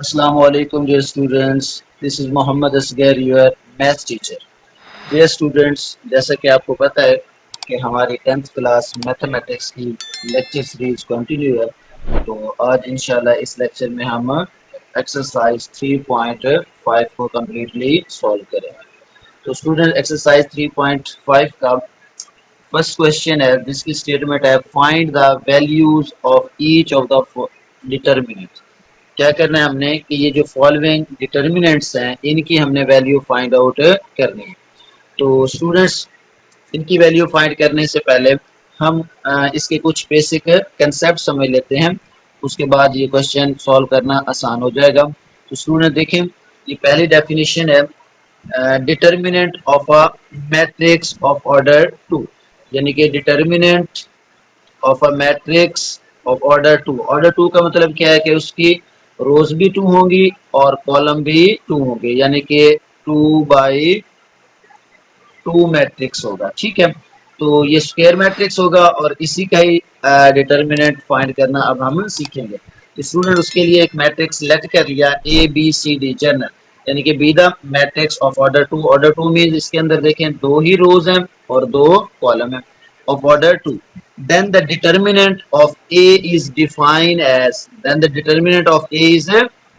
Assalamualaikum dear students. This is Mohammed Asghar, your math teacher. Dear students, जैसा कि आपको पता है कि हमारी 10th क्लास मैथमेटिक्स की लेक्चर सीरीज कंटिन्यू है। तो आज इंशाल्लाह इस लेक्चर में हम एक्सरसाइज 3.5 को कम्प्लीटली सॉल्व करेंगे। तो स्टूडेंट एक्सरसाइज 3.5 का फर्स्ट क्वेश्चन है जिसकी स्टेटमेंट है find the values of each of the determinant. क्या करना है हमने कि ये जो फॉलोइंग डिटर्मिनेंट्स हैं इनकी हमने वैल्यू फाइंड आउट करनी है। तो स्टूडेंट्स इनकी वैल्यू फाइंड करने से पहले हम इसके कुछ बेसिक कंसेप्ट समझ लेते हैं, उसके बाद ये क्वेश्चन सॉल्व करना आसान हो जाएगा। तो स्टूडेंट देखें, ये पहली डेफिनेशन है determinant of a matrix of order 2, यानी कि determinant of a matrix of order 2। Order 2 का मतलब क्या है कि उसकी रोज भी 2 होंगी और कॉलम भी 2 होंगे, यानी कि 2/2 मैट्रिक्स होगा। ठीक है, तो ये स्क्वायर मैट्रिक्स होगा और इसी का ही डिटर्मिनेंट फाइंड करना अब हम सीखेंगे। तो स्टूडेंट उसके लिए एक मैट्रिक्स सेलेक्ट कर लिया A B C D general, यानी कि be the matrix of order 2। Order 2 means इसके अंदर देखें दो ही रोज हैं और दो कॉलम है of order 2, then the determinant of a is defined as, then the determinant of a is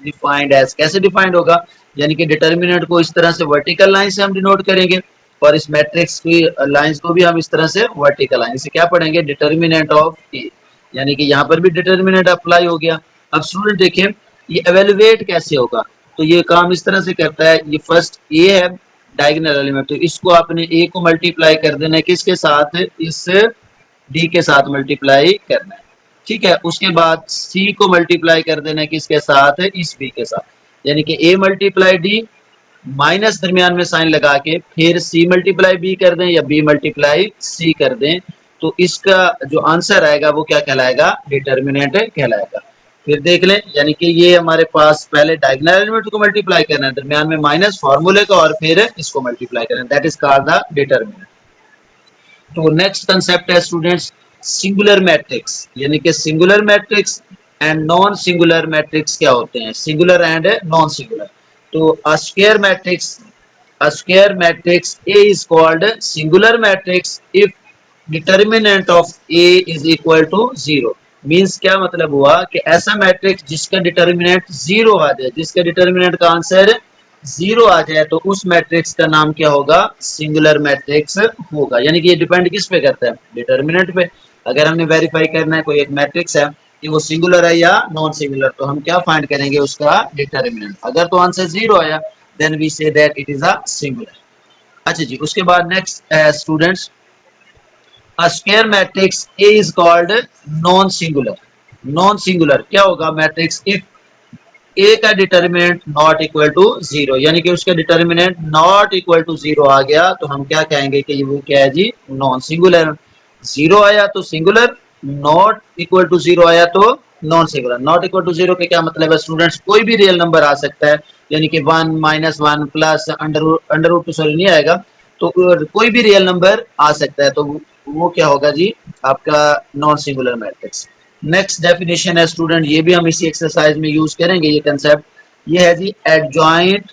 defined as, कैसे डिफाइंड होगा, यानी कि डिटर्मिनेंट को इस तरह से वर्टिकल लाइन से हम डिनोट करेंगे और इस मैट्रिक्स की लाइंस को भी हम इस तरह से वर्टिकल लाइन से क्या पढ़ेंगे, डिटर्मिनेंट ऑफ ए, यानी कि यहाँ पर भी डिटर्मिनेंट अप्लाई हो गया। अब स्टूडेंट देखें ये एवेलुएट कैसे होगा, तो ये काम इस तरह से करता है, ये फर्स्ट ए है डायगोनल एलिमेंट, तो इसको आपने ए को मल्टीप्लाई कर देना है किसके साथ, इस डी के साथ मल्टीप्लाई करना है। ठीक है, उसके बाद सी को मल्टीप्लाई कर देना है किसके साथ, इस बी के साथ, यानी कि ए मल्टीप्लाई डी माइनस दरमियान में साइन लगा के फिर सी मल्टीप्लाई बी कर दें या बी मल्टीप्लाई सी कर दें, तो इसका जो आंसर आएगा वो क्या कहलाएगा, डिटर्मिनेंट कहलाएगा। फिर देख लें, यानी कि ये हमारे पास पहले डायगोनल एलिमेंट को मल्टीप्लाई करना है दरमियान में माइनस फार्मूले का और फिर इसको मल्टीप्लाई करना है, that is called the determinant. तो नेक्स्ट कंसेप्ट है स्टूडेंट्स सिंगुलर मैट्रिक्स, यानी कि singular matrix and non singular matrix क्या होते हैं, सिंगुलर एंड नॉन सिंगुलर। तो a square matrix A is called singular matrix if determinant of A is equal to 0। Means क्या मतलब हुआ कि ऐसा मैट्रिक्स जिसका डिटर्मिनेंट 0 आ जाए, जिसका डिटर्मिनेंट का आंसर 0 आ जाए, तो उस मैट्रिक्स का नाम क्या होगा, सिंगुलर मैट्रिक्स होगा। यानी कि ये डिपेंड किस पे करता है, डिटर्मिनेंट पे। अगर हमने वेरीफाई करना है कोई एक मैट्रिक्स है कि वो सिंगुलर है या नॉन सिंगुलर, तो हम क्या फाइंड करेंगे, उसका डिटर्मिनेंट। अगर तो आंसर 0 आया then we say that it is a singular. अच्छा जी, उसके बाद next students a square matrix A is called non singular। Non singular क्या होगा मैट्रिक्स इफ ए का डिटर्मिनेंट नॉट इक्वल टू 0, यानी कि उसका डिटर्मिनेंट नॉट इक्वल टू 0 आ गया तो हम क्या कहेंगे कि वो क्या है जी, नॉन सिंगुलर। 0 आया तो सिंगुलर, नॉट इक्वल टू 0 आया तो non singular. Not equal to 0 के क्या मतलब है स्टूडेंट्स, कोई भी रियल नंबर आ सकता है, यानी कि 1 -1 plus under root two sorry नहीं आएगा, तो कोई भी रियल नंबर आ सकता है, तो वो क्या होगा जी, आपका non singular matrix. Next definition है स्टूडेंट, ये भी हम इसी एक्सरसाइज में यूज करेंगे ये कंसेप्ट, ये है जी adjoint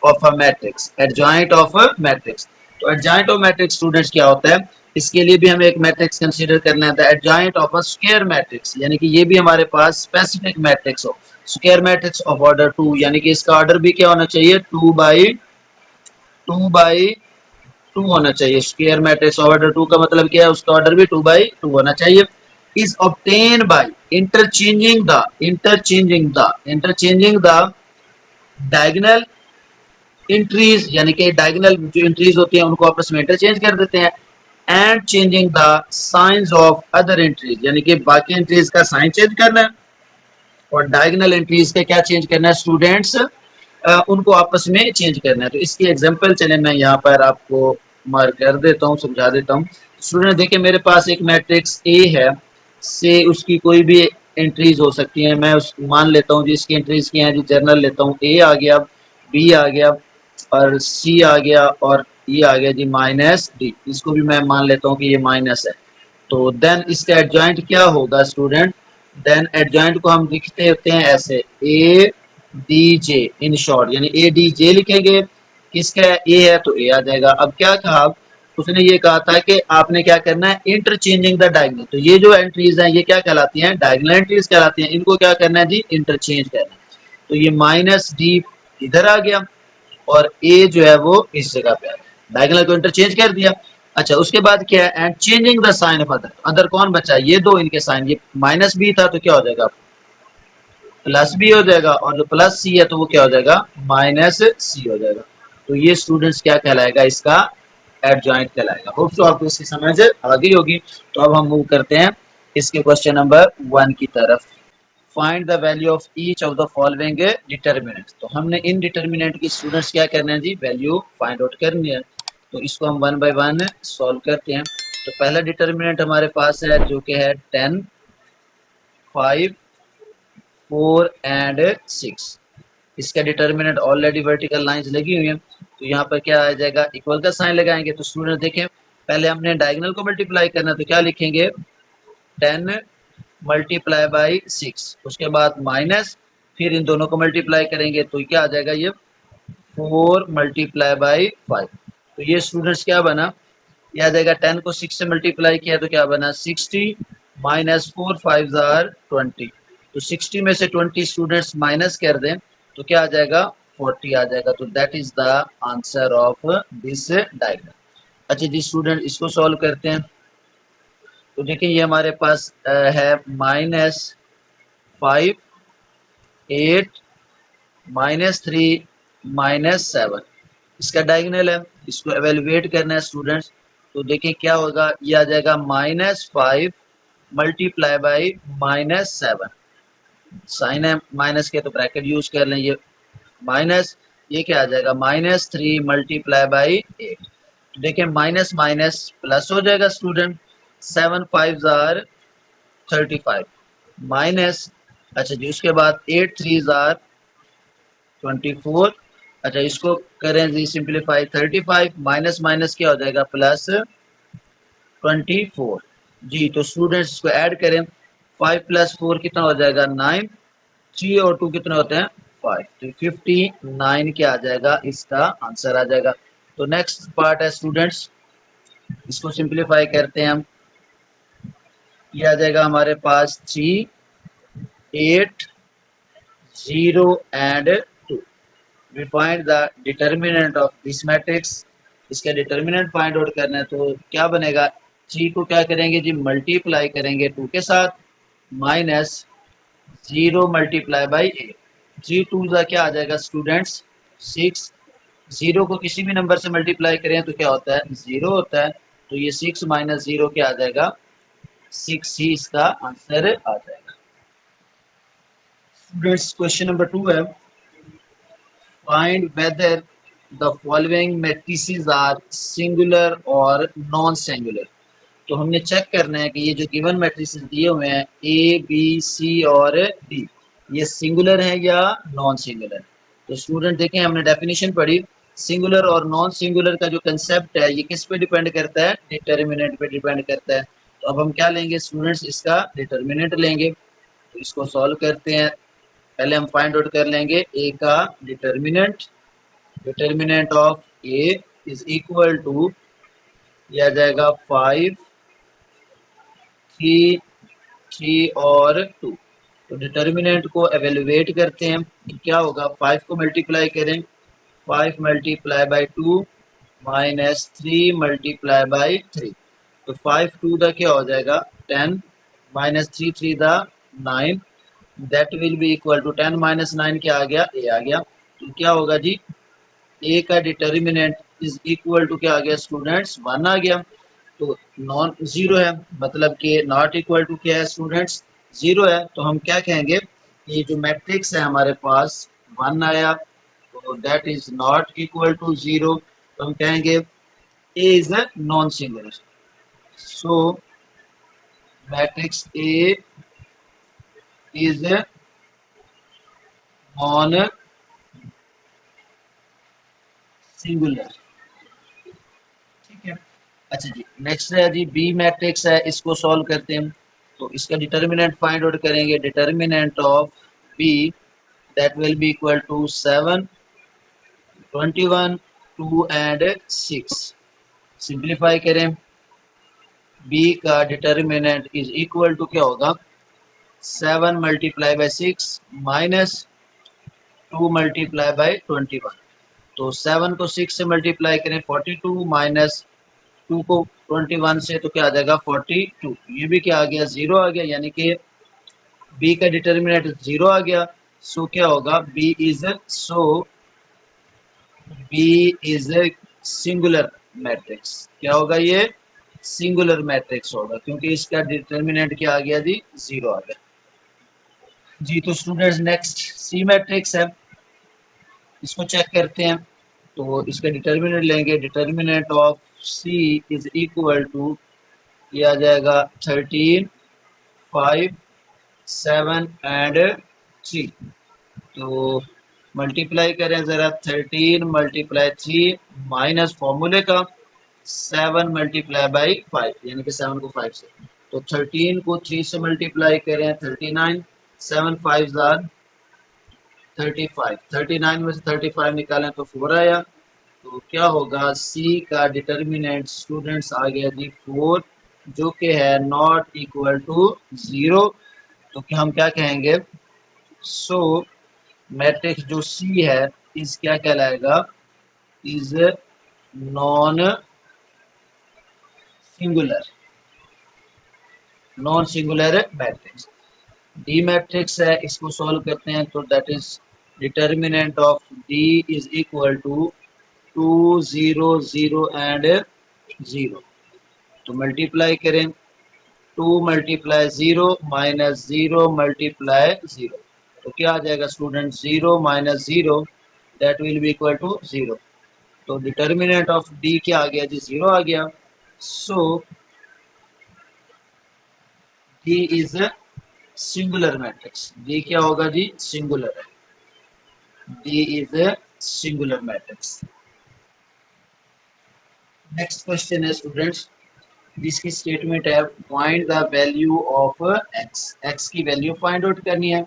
of a matrix. Adjoint of a matrix, तो एडजॉइंट ऑफ मैट्रिक्स स्टूडेंट्स क्या होता है, इसके लिए भी हमें एक मैट्रिक्स कंसीडर करना है, adjoint of a square matrix, यानी कि ये भी हमारे पास स्पेसिफिक मैट्रिक्स हो, स्क्वायर मैट्रिक्स ऑफ ऑर्डर 2, यानी कि इसका ऑर्डर भी क्या होना चाहिए, 2/2 होना चाहिए। स्क्वायर मैट्रिक्स ऑफ ऑर्डर 2 का मतलब क्या है, उसका ऑर्डर भी 2/2 होना चाहिए। is obtained by interchanging the diagonal entries, यानी कि डायगोनल जो एंट्रीज होती हैं उनको आपस में इंटरचेंज कर देते हैं, and changing the science of other entries, यानी कि बाकी एंट्रीज का साइन चेंज करना है और डायगोनल एंट्रीज का क्या चेंज करना है स्टूडेंट्स, उनको आपस में चेंज करना है। तो इसकी एग्जांपल चले मैं यहाँ पर आपको मार्क कर देता हूँ, समझा देता हूँ। स्टूडेंट देखिए मेरे पास एक मैट्रिक्स ए है, से उसकी कोई भी एंट्रीज हो सकती हैं, मैं उस मान लेता हूँ जिसकी एंट्रीज की हैं जी, जर्नल लेता हूँ, ए आ गया, बी आ गया और सी आ गया और ये आ गया जी -d, इसको भी मैं मान लेता हूँ कि ये माइनस है। तो देन इसका एडजॉइंट क्या होगा स्टूडेंट, देन एडजॉइंट को हम लिखते होते हैं ऐसे, A D J in short, यानी ए डी जे लिखेंगे। किसका है? ए है तो ए आ जाएगा। अब क्या कहा उसने? ये कहा था कि आपने क्या करना है, इंटरचेंजिंग द डायगोनल। तो ये जो एंट्रीज हैं ये क्या कहलाती हैं? डायगोनल एंट्रीज कहलाती हैं। इनको क्या करना है जी? इंटरचेंज करना है। तो ये माइनस डी इधर आ गया और ए जो है वो इस जगह पे आ गया। डायगोनल को इंटरचेंज कर दिया। अच्छा, उसके बाद क्या है? And changing the sign of other. Other कौन बचा? ये दो, इनके साइन। ये माइनस बी था तो क्या हो जाएगा? प्लस बी हो जाएगा। और जो प्लस सी है तो वो क्या हो जाएगा? माइनस सी हो जाएगा। तो ये स्टूडेंट्स क्या कहलाएगा? इसका एडजॉइंट कहलाएगा। होप सो आपको इसकी समझ आ गई होगी। तो अब हम मूव करते हैं इसके क्वेश्चन नंबर 1 की तरफ। Find the value of each of the following determinant. तो हमने इन डिटर्मिनेंट की स्टूडेंट्स क्या करना है जी? वैल्यू फाइंड आउट करनी है। तो इसको हम 1 बाय 1 सॉल्व करते हैं। तो पहला डिटर्मिनेंट हमारे पास है जो कि है 10, 5, 4 एंड 6। इसका डिटर्मिनेंट ऑलरेडी वर्टिकल लाइंस लगी हुई है। तो यहाँ पर क्या आ जाएगा? इक्वल का साइन लगाएंगे। तो स्टूडेंट देखें, पहले हमने डायगोनल को मल्टीप्लाई करना है तो क्या लिखेंगे? 10 मल्टीप्लाई बाई 6, उसके बाद माइनस, फिर इन दोनों को मल्टीप्लाई करेंगे तो क्या आ जाएगा? ये 4 मल्टीप्लाई बाई 5। तो ये स्टूडेंट्स क्या बना? ये आ जाएगा 10 को 6 से मल्टीप्लाई किया तो क्या बना? 60 माइनस 4 5 जार 20। तो 60 में से 20 स्टूडेंट्स माइनस कर दें तो क्या आ जाएगा? 40 आ जाएगा। तो that is the answer of this diagram. अच्छा जी स्टूडेंट, इसको सॉल्व करते हैं। तो देखिए ये हमारे पास है -5, 8, -3, -7। इसका डायगोनल है, इसको एवेलुएट करना है स्टूडेंट्स। तो देखिए क्या होगा? ये आ जाएगा -5 मल्टीप्लाई बाई -7। साइन है माइनस के तो ब्रैकेट यूज कर लें। ये माइनस, ये क्या आ जाएगा? -3 मल्टीप्लाई बाई 8। तो देखिए माइनस माइनस प्लस हो जाएगा स्टूडेंट। 7 5 जार 35 माइनस, अच्छा जी उसके बाद 8 3 जार 24। अच्छा इसको करें जी सिंप्लीफाई, 35 माइनस माइनस क्या हो जाएगा? प्लस 24 जी। तो स्टूडेंट्स इसको ऐड करें, 5 + 4 कितना हो जाएगा? 9, 3 और 2 कितने होते हैं? 5। तो 59 क्या आ जाएगा? इसका आंसर आ जाएगा। तो नेक्स्ट पार्ट है स्टूडेंट्स, इसको सिंप्लीफाई करते हैं हम। ये आ जाएगा हमारे पास 3, 8, 0 and 2। We find the determinant of this matrix. इसका डिटर्मिनेंट फाइंड आउट करना है तो क्या बनेगा? 3 को क्या करेंगे जी? मल्टीप्लाई करेंगे 2 के साथ, माइनस 0 मल्टीप्लाई बाई 8। 3 2 का क्या आ जाएगा स्टूडेंट्स? 6। 0 को किसी भी नंबर से मल्टीप्लाई करें तो क्या होता है? 0 होता है। तो ये 6 माइनस 0 क्या आ जाएगा? 6 ही इसका आंसर आ जाएगा। स्टूडेंट्स क्वेश्चन नंबर 2 है, find whether the following matrices are singular और नॉन सिंगुलर। तो हमने चेक करना है कि ये जो गिवन मैट्रिसेस दिए हुए हैं ए बी सी और डी, ये सिंगुलर है या नॉन सिंगुलर। तो स्टूडेंट देखें, हमने डेफिनेशन पढ़ी, सिंगुलर और नॉन सिंगुलर का जो कंसेप्ट है ये किस पे डिपेंड करता है? डिटर्मिनेंट पे डिपेंड करता है। तो अब हम क्या लेंगे स्टूडेंट्स? इसका डिटर्मिनेंट लेंगे। तो इसको सॉल्व करते हैं। पहले हम फाइंड आउट कर लेंगे ए का determinant. Determinant of A is equal to, ये आ जाएगा 5, 3, 3 और 2। तो डिटर्मिनेंट को एवेलुएट करते हैं कि क्या होगा? 5 को मल्टीप्लाई करें, 5 multiply by 2 minus 3 multiply by 3। तो 5 2 दा क्या हो जाएगा? 10 माइनस 3 3 दा 9। That will be equal to 10 minus 9 क्या आ गया? ए आ गया। तो क्या होगा जी? ए का डिटर्मिनेंट इज इक्वल टू क्या आ गया स्टूडेंट्स? 1 आ गया। तो नॉन जीरो है, मतलब कि नॉट इक्वल टू क्या है स्टूडेंट्स? जीरो है। तो हम क्या कहेंगे? ये जो मैट्रिक्स है हमारे पास 1 आया तो that is not equal to zero. तो हम कहेंगे A is a non singular. So matrix A is non singular. ठीक है। अच्छा जी नेक्स्ट है जी बी मैट्रिक्स है, इसको सॉल्व करते हैं। तो इसका डिटर्मिनेंट फाइंड आउट करेंगे। Determinant of B that will be equal to 7, 21, 2 and 6. Simplify करें, b का डिटर्मिनेंट इज इक्वल टू क्या होगा 7 multiply by 6 minus 2 multiply by 21। तो 7 को 6 से मल्टीप्लाई करें 42 माइनस 2 को 21 से तो क्या आ जाएगा 42। ये भी क्या आ गया 0 आ गया, यानी कि b का डिटर्मिनेंट 0 आ गया। सो क्या होगा b इज सिंगुलर मैट्रिक्स। क्या होगा ये सिंगुलर मैट्रिक्स होगा क्योंकि इसका डिटर्मिनेंट क्या आ गया जी 0 आ गया जी। तो स्टूडेंट्स नेक्स्ट सी मैट्रिक्स है, इसको चेक करते हैं। तो इसका डिटर्मिनेंट लेंगे, determinant of C is equal to किया जाएगा 13, 5, 7 एंड 3। तो मल्टीप्लाई करें ज़रा 13 मल्टीप्लाई 3 माइनस फॉर्मूले का 7 मल्टीप्लाई बाई 5, यानी कि 7 को 5 से। तो 13 को 3 से मल्टीप्लाई करें 39, 7 5 जार 35, 39 में से 35 निकालें तो 4 आया। तो क्या होगा सी का डिटर्मिनेंट स्टूडेंट्स आ गया जी 4, जो कि है नॉट इक्वल टू 0। तो क्या हम क्या कहेंगे, सो मैट्रिक्स जो सी है इस क्या कहलाएगा, is non singular, non singular matrix. D matrix है, इसको सॉल्व करते हैं तो that is determinant of D is equal to 2 0 0 and 0। तो मल्टीप्लाई करें 2 मल्टीप्लाई 0 माइनस 0 मल्टीप्लाई 0। तो क्या आ जाएगा student 0 minus 0 that will be equal to 0। तो डिटर्मिनेंट ऑफ डी क्या आ गया जी 0 आ गया। So D is singular matrix. D क्या होगा जी सिंगुलर है, D is singular matrix. Next question है स्टूडेंट्स, जिसकी स्टेटमेंट है find the value of X. X की वैल्यू फाइंड आउट करनी है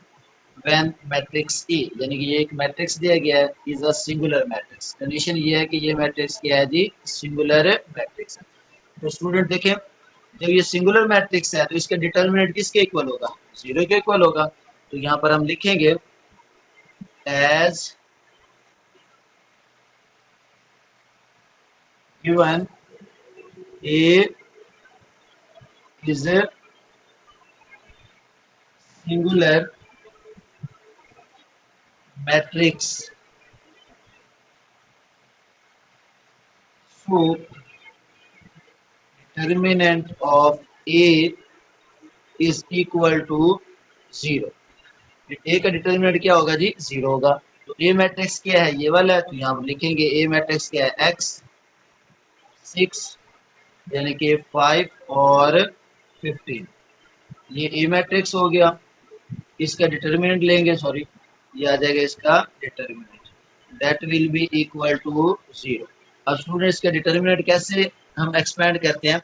व्हेन मैट्रिक्स ए, यानी कि ये एक मैट्रिक्स दिया गया है is a singular matrix. Condition ये है कि ये मैट्रिक्स क्या है जी सिंगुलर मैट्रिक्स है। तो स्टूडेंट देखें, जब ये सिंगुलर मैट्रिक्स है तो इसका डिटर्मिनेंट किसके इक्वल होगा 0 के इक्वल होगा। तो यहाँ पर हम लिखेंगे as given A is a singular matrix, so determinant of A is equal to 0। A का डिटर्मिनेंट क्या होगा जी 0 होगा। तो A मैट्रिक्स क्या है ये वाला है, तो यहाँ पर लिखेंगे A मैट्रिक्स क्या है x 6 यानी कि 5 और 15। ये A मैट्रिक्स हो गया। इसका डिटर्मिनेंट लेंगे, सॉरी ये आ जाएगा इसका determinant that will be equal to 0। अब स्टूडेंट इसका डिटर्मिनेंट कैसे हम एक्सपेंड करते हैं,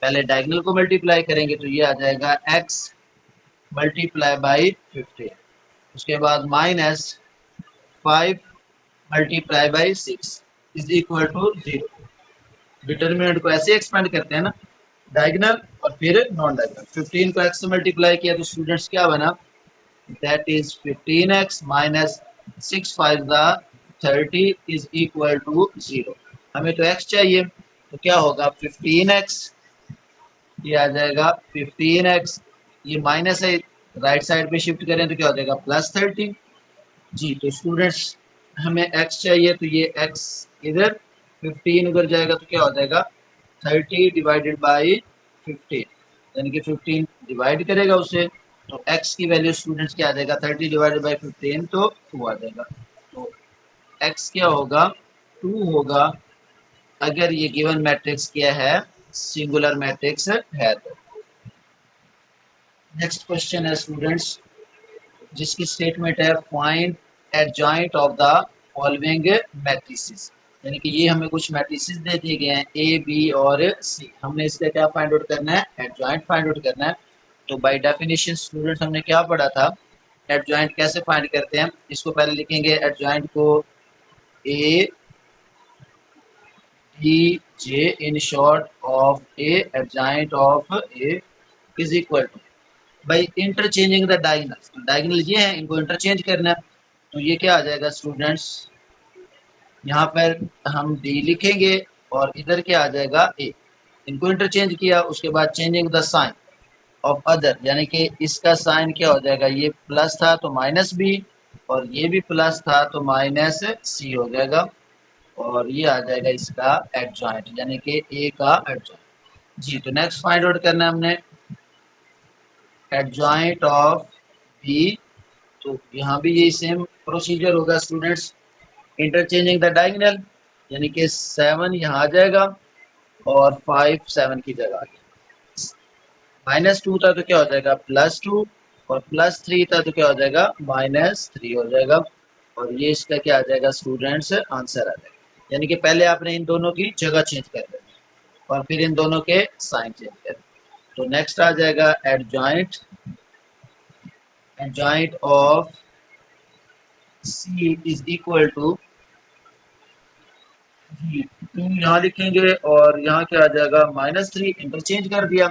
पहले डायगोनल को मल्टीप्लाई करेंगे तो ये आ जाएगा x मल्टीप्लाई बाई 15, उसके बाद minus 5 multiply by 6 is equal to 0। Determinant को ऐसे एक्सपेंड करते हैं ना, डायगोनल और फिर नॉन डायगोनल। 15 को x से मल्टीप्लाई किया तो स्टूडेंट्स क्या बना, that is 15x minus 6 5 the 30 is equal to 0। हमें तो x चाहिए तो क्या होगा 15x, ये आ जाएगा 15x, ये माइनस है राइट साइड पे शिफ्ट करें तो क्या हो जाएगा प्लस 30 जी। तो स्टूडेंट्स हमें x चाहिए तो ये x इधर 15 उधर जाएगा तो क्या हो जाएगा 30 डिवाइडेड बाई 15, यानी कि 15 डिवाइड करेगा उसे तो x की वैल्यू स्टूडेंट्स क्या आ जाएगा 30 डिवाइडेड बाई 15 तो 2 आ जाएगा। तो x क्या होगा 2 होगा अगर ये गिवन मैट्रिक्स क्या है सिंगुलर मैट्रिक्स है तो। नेक्स्ट क्वेश्चन है स्टूडेंट्स, जिसकी स्टेटमेंट है find adjoint of the following matrices, यानी कि ये हमें कुछ मैट्रिसेस दे दिए गए हैं ए बी और सी, हमने इसका क्या फाइंड आउट करना है एडजॉइंट फाइंड आउट करना है। तो बाय डेफिनेशन स्टूडेंट्स हमने क्या पढ़ा था, एडजॉइंट कैसे फाइंड करते हैं, इसको पहले लिखेंगे एडजॉइंट को A D J in short of A adjoint of A is equal two by interchanging the diagonal. Diagonal ये है, इनको इंटरचेंज करना है। तो ये क्या आ जाएगा स्टूडेंट्स, यहाँ पर हम डी लिखेंगे और इधर क्या आ जाएगा ए। इनको इंटरचेंज किया, उसके बाद changing the sign of other, यानी कि इसका साइन क्या हो जाएगा, ये प्लस था तो माइनस बी, और ये भी प्लस था तो माइनस सी हो जाएगा, और ये आ जाएगा इसका एडजॉइंट, यानी कि ए का एडजॉइंट जी। तो नेक्स्ट फाइंड आउट करना है हमने एडजॉइंट ऑफ बी। तो यहाँ भी यही सेम प्रोसीजर होगा स्टूडेंट्स, इंटरचेंजिंग द डायगोनल, यानी कि 7 यहाँ आ जाएगा और 5 7 की जगह आ गया। -2 था तो क्या हो जाएगा +2, और +3 था तो क्या हो जाएगा -3 हो जाएगा, और ये इसका क्या आ जाएगा स्टूडेंट्स आंसर आ जाएगा। यानी कि पहले आपने इन दोनों की जगह चेंज कर देनी और फिर इन दोनों के साइन चेंज कर। तो नेक्स्ट आ जाएगा adjoint of C is equal to 2 यहाँ लिखेंगे और यहाँ क्या आ जाएगा -3, इंटरचेंज कर दिया।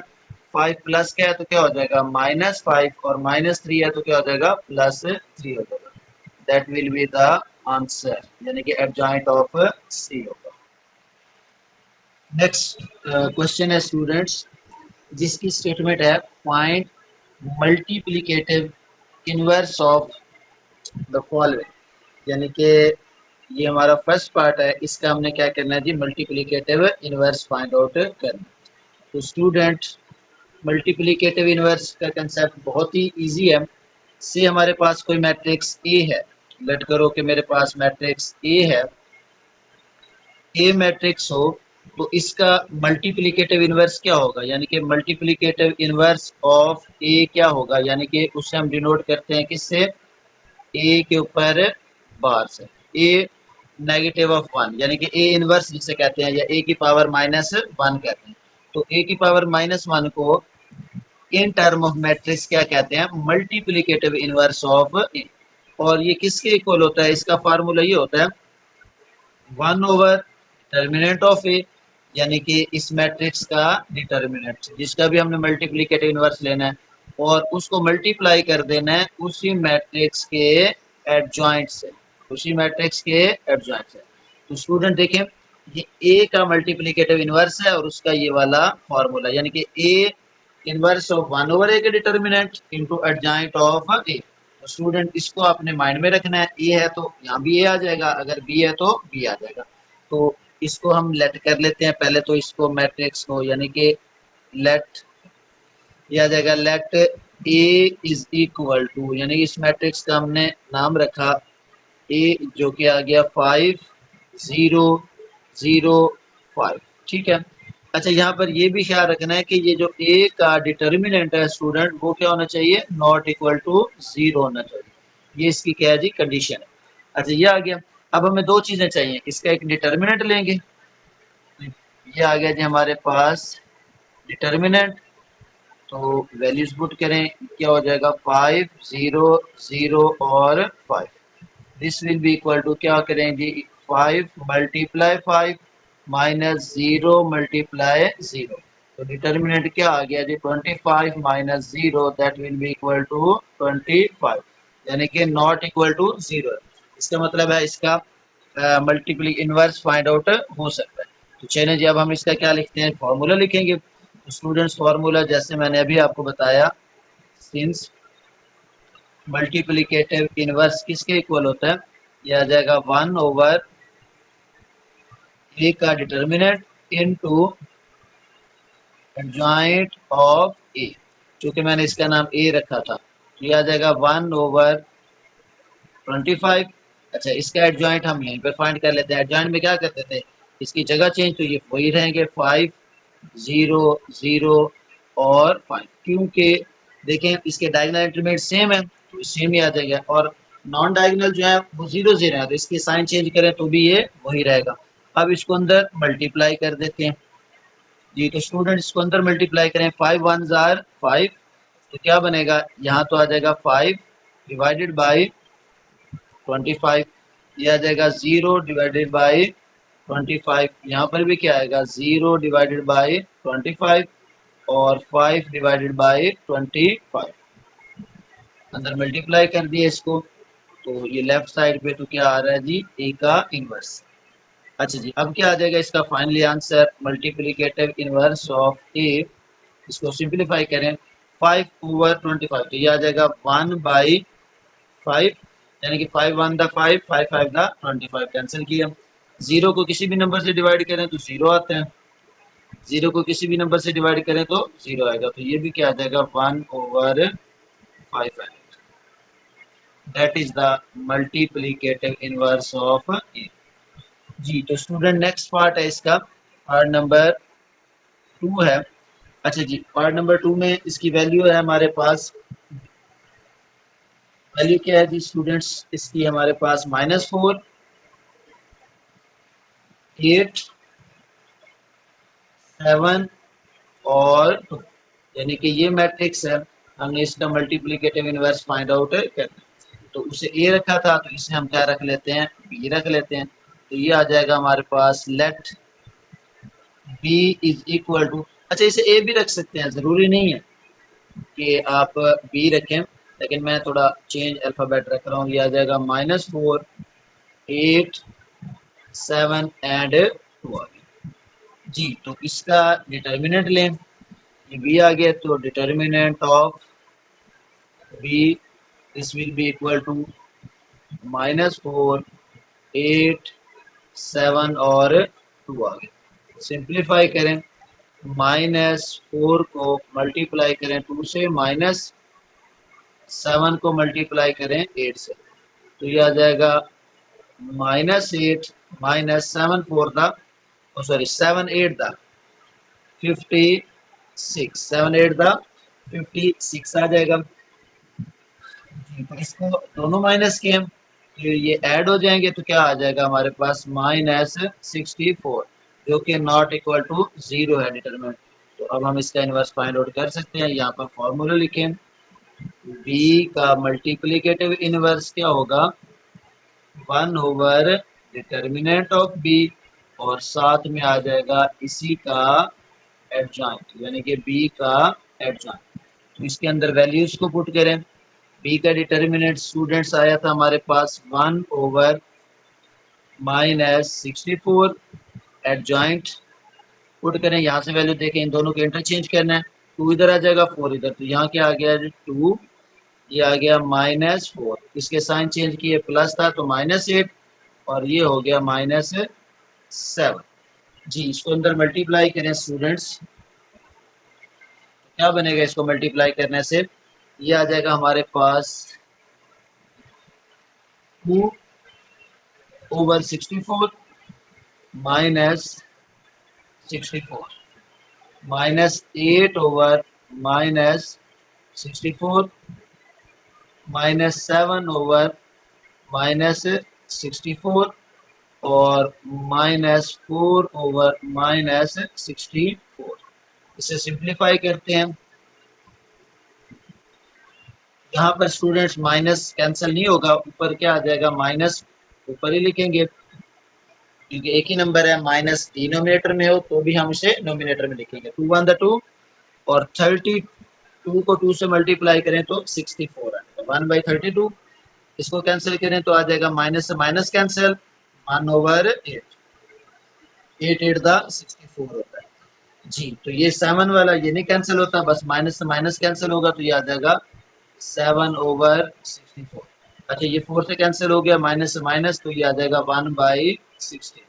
5 प्लस क्या है तो क्या हो जाएगा -5, और -3 है तो क्या हो जाएगा +3 हो जाएगा। That will be the answer, यानी कि एडजॉइंट ऑफ सी होगा। नेक्स्ट क्वेश्चन है स्टूडेंट्स, जिसकी स्टेटमेंट है find multiplicative inverse of the following, यानी कि ये हमारा फर्स्ट पार्ट है, इसका हमने क्या करना है जी, मल्टीप्लिकेटिव इनवर्स फाइंड आउट करना। तो स्टूडेंट मल्टीप्लिकेटिव इनवर्स का कंसेप्ट बहुत ही इजी है। से हमारे पास कोई मैट्रिक्स ए है, लेट करो कि मेरे पास मैट्रिक्स ए है, ए मैट्रिक्स हो तो इसका मल्टीप्लिकेटिव इनवर्स क्या होगा, यानी कि मल्टीप्लिकेटिव इनवर्स ऑफ ए क्या होगा, यानी कि उसे हम डिनोट करते हैं किससे, ए के ऊपर बार से, ए नेगेटिव ऑफ 1, यानी कि ए इनवर्स जिसे कहते हैं, या ए की पावर -1 कहते हैं। तो ए की पावर -1 को इन टर्म ऑफ मैट्रिक्स क्या कहते हैं, मल्टीप्लिकेटिव इनवर्स ऑफ ए। और ये किसके इक्वल होता है, इसका फार्मूला ये होता है 1/डिटर्मिनेंट ऑफ ए, यानी कि इस मैट्रिक्स का डिटर्मिनेंट, जिसका भी हमने मल्टीप्लिकेटिव इनवर्स लेना है और उसको मल्टीप्लाई कर देना है उसी मैट्रिक्स के एडजॉइंट से, उसी मैट्रिक्स के एडजॉइंट से। तो स्टूडेंट देखें, ये ए का मल्टीप्लिकेटिव इनवर्स है और उसका ये वाला फॉर्मूला, यानी कि ए इनवर्स ऑफ 1/a के डिटर्मिनेंट इनटू एडजॉइंट ऑफ ए। तो स्टूडेंट इसको आपने माइंड में रखना है, ए है तो यहाँ भी ए आ जाएगा, अगर बी है तो बी आ जाएगा। तो इसको हम लेट कर लेते हैं पहले, तो इसको मैट्रिक्स को, यानी कि लेट यह आ जाएगा let A is equal to, यानी कि इस मैट्रिक्स का हमने नाम रखा ए, जो कि आ गया 5 0 0 5, ठीक है। अच्छा, यहाँ पर ये भी ख्याल रखना है कि ये जो ए का डिटर्मिनेंट है स्टूडेंट, वो क्या होना चाहिए, नॉट इक्वल टू 0 होना चाहिए। ये इसकी क्या है जी, कंडीशन है। अच्छा, ये आ गया। अब हमें दो चीजें चाहिए, इसका एक डिटर्मिनेंट लेंगे, ये आ गया जी हमारे पास डिटर्मिनेंट। तो वैल्यूज पुट करें, क्या हो जाएगा 5 0 0 और 5। This will be equal to, क्या करें जी, 5 मल्टीप्लाई 5 माइनस 0 मल्टीप्लाई 0। तो डिटर्मिनेंट क्या आ गया जी 25 minus 0, that will be equal to 25, यानी कि नॉट इक्वल टू 0। इसका मतलब है इसका मल्टीप्ली इनवर्स फाइंड आउट हो सकता है। तो चलिए जी, अब हम इसका क्या लिखते हैं, फॉर्मूला लिखेंगे। तो स्टूडेंट्स फॉर्मूला जैसे मैंने अभी आपको बताया, सिंस मल्टीप्लिकेटिव इनवर्स किसके इक्वल होता है, यह आ जाएगा 1/a का डिटर्मिनेंट इनटू एडजॉइंट ऑफ ए, क्योंकि मैंने इसका नाम ए रखा था, तो यह आ जाएगा 1/25। अच्छा, इसका एडजॉइंट हम यहीं पर फाइंड कर लेते हैं। एडजॉइंट में क्या करते थे, इसकी जगह चेंज, तो ये वही रहेंगे 5 0 0 और 5, क्योंकि देखें इसके डायगोनल एलिमेंट सेम है तो सेम ही आ जाएगा, और नॉन डायगोनल जो है वो 0 0 है, तो इसकी साइन चेंज करें तो भी ये वही रहेगा। अब इसको अंदर मल्टीप्लाई कर देते हैं जी। तो स्टूडेंट इसको अंदर मल्टीप्लाई करें, 5 1 जार 5, तो क्या बनेगा, यहाँ तो आ जाएगा 5 डिवाइडेड बाय 25, यह आ जाएगा 0 डिवाइडेड बाय 25। यहाँ पर भी क्या आएगा 0 डिवाइडेड बाय 25 और 5 डिवाइडेड बाय 25, अंदर मल्टीप्लाई कर दिया इसको, तो ये लेफ्ट साइड पे तो क्या आ रहा है जी, ए का इनवर्स। अच्छा जी, अब क्या आ जाएगा इसका finally answer, multiplicative inverse of A, इसको सिंप्लीफाई करें 5/25, तो ये आ जाएगा 1/5, यानी कि 5 1 द 5, 5 5 द 25, कैंसिल किया। जीरो को किसी भी नंबर से डिवाइड करें तो जीरो आता है, जीरो को किसी भी नंबर से डिवाइड करें तो जीरो आएगा, तो ये भी क्या आ जाएगा 1/5 आएगा। That is the multiplicative inverse of A. जी, तो स्टूडेंट नेक्स्ट पार्ट है इसका, पार्ट नंबर 2 है। अच्छा जी, पार्ट नंबर 2 में इसकी वैल्यू है हमारे पास, वैल्यू क्या है जी स्टूडेंट्स, इसकी हमारे पास -4, 8, 7 और 2, यानी कि ये मैट्रिक्स है, हमने इसका मल्टीप्लिकेटिव इनवर्स फाइंड आउट करना है। तो उसे ए रखा था, तो इसे हम क्या रख लेते हैं, बी रख लेते हैं, तो ये आ जाएगा हमारे पास let B is equal to, अच्छा इसे ए भी रख सकते हैं, जरूरी नहीं है कि आप बी रखें, लेकिन मैं थोड़ा चेंज अल्फाबेट रख रहा हूँ, ये आ जाएगा -4, 8, 7 एंड 2 जी। तो इसका डिटर्मिनेंट लें, ये बी आ गया, तो determinant of B this will be equal to -4, 8, 7 और 2 आ गया। सिंप्लीफाई करें, -4 को मल्टीप्लाई करें 2 से, -7 को मल्टीप्लाई करें 8 से, तो ये आ जाएगा -8 -7 4 द, सॉरी 7 8 द 56, 7 8 द 56 आ जाएगा। तो इसको दोनों माइनस किए हम, तो ये ऐड हो जाएंगे, तो क्या आ जाएगा हमारे पास -64, जो कि नॉट इक्वल टू 0 है डिटरमिनेंट। तो अब हम इसका इनवर्स फाइंड आउट कर सकते हैं, यहाँ पर फॉर्मूला लिखें, बी का मल्टीप्लिकेटिव इनवर्स क्या होगा, 1 डिटर्मिनेंट ऑफ बी, और साथ में आ जाएगा इसी का एडजॉइंट, यानी कि बी का एडजॉइंट। तो इसके अंदर वैल्यूज को पुट करें, बी का डिटर्मिनेंट स्टूडेंट्स आया था हमारे पास 1/-64, एडजॉइंट पुट करें, यहाँ से वैल्यू देखें, इन दोनों को इंटरचेंज करना है, 2 इधर आ जाएगा 4 इधर, तो यहाँ क्या आ गया 2, ये आ गया -4, इसके साइन चेंज किए, प्लस था तो -8 और ये हो गया -7 जी। इसको अंदर मल्टीप्लाई करें स्टूडेंट्स, क्या बनेगा इसको मल्टीप्लाई करने से, ये आ जाएगा हमारे पास 2/64 -64 -8/-64 -7/-64 और -4/-64। इसे सिंप्लीफाई करते हैं, यहाँ पर स्टूडेंट्स माइनस कैंसिल नहीं होगा, ऊपर क्या आ जाएगा माइनस, ऊपर ही लिखेंगे क्योंकि एक ही नंबर है, माइनस डिनोमिनेटर में हो तो भी हम इसे नोमिनेटर में लिखेंगे, 2 1 2 और 32 को 2 से मल्टीप्लाई करें तो 64 आएगा, 1/32, इसको कैंसिल करें तो आ जाएगा माइनस से माइनस कैंसिल, 1/8, 8 8 द 64 होता है जी। तो ये 7 वाला ये नहीं कैंसिल होता, बस माइनस से माइनस कैंसिल होगा, तो ये आ जाएगा 7/64। अच्छा ये 4 से कैंसिल हो गया, माइनस से माइनस, तो ये आ जाएगा 1/16,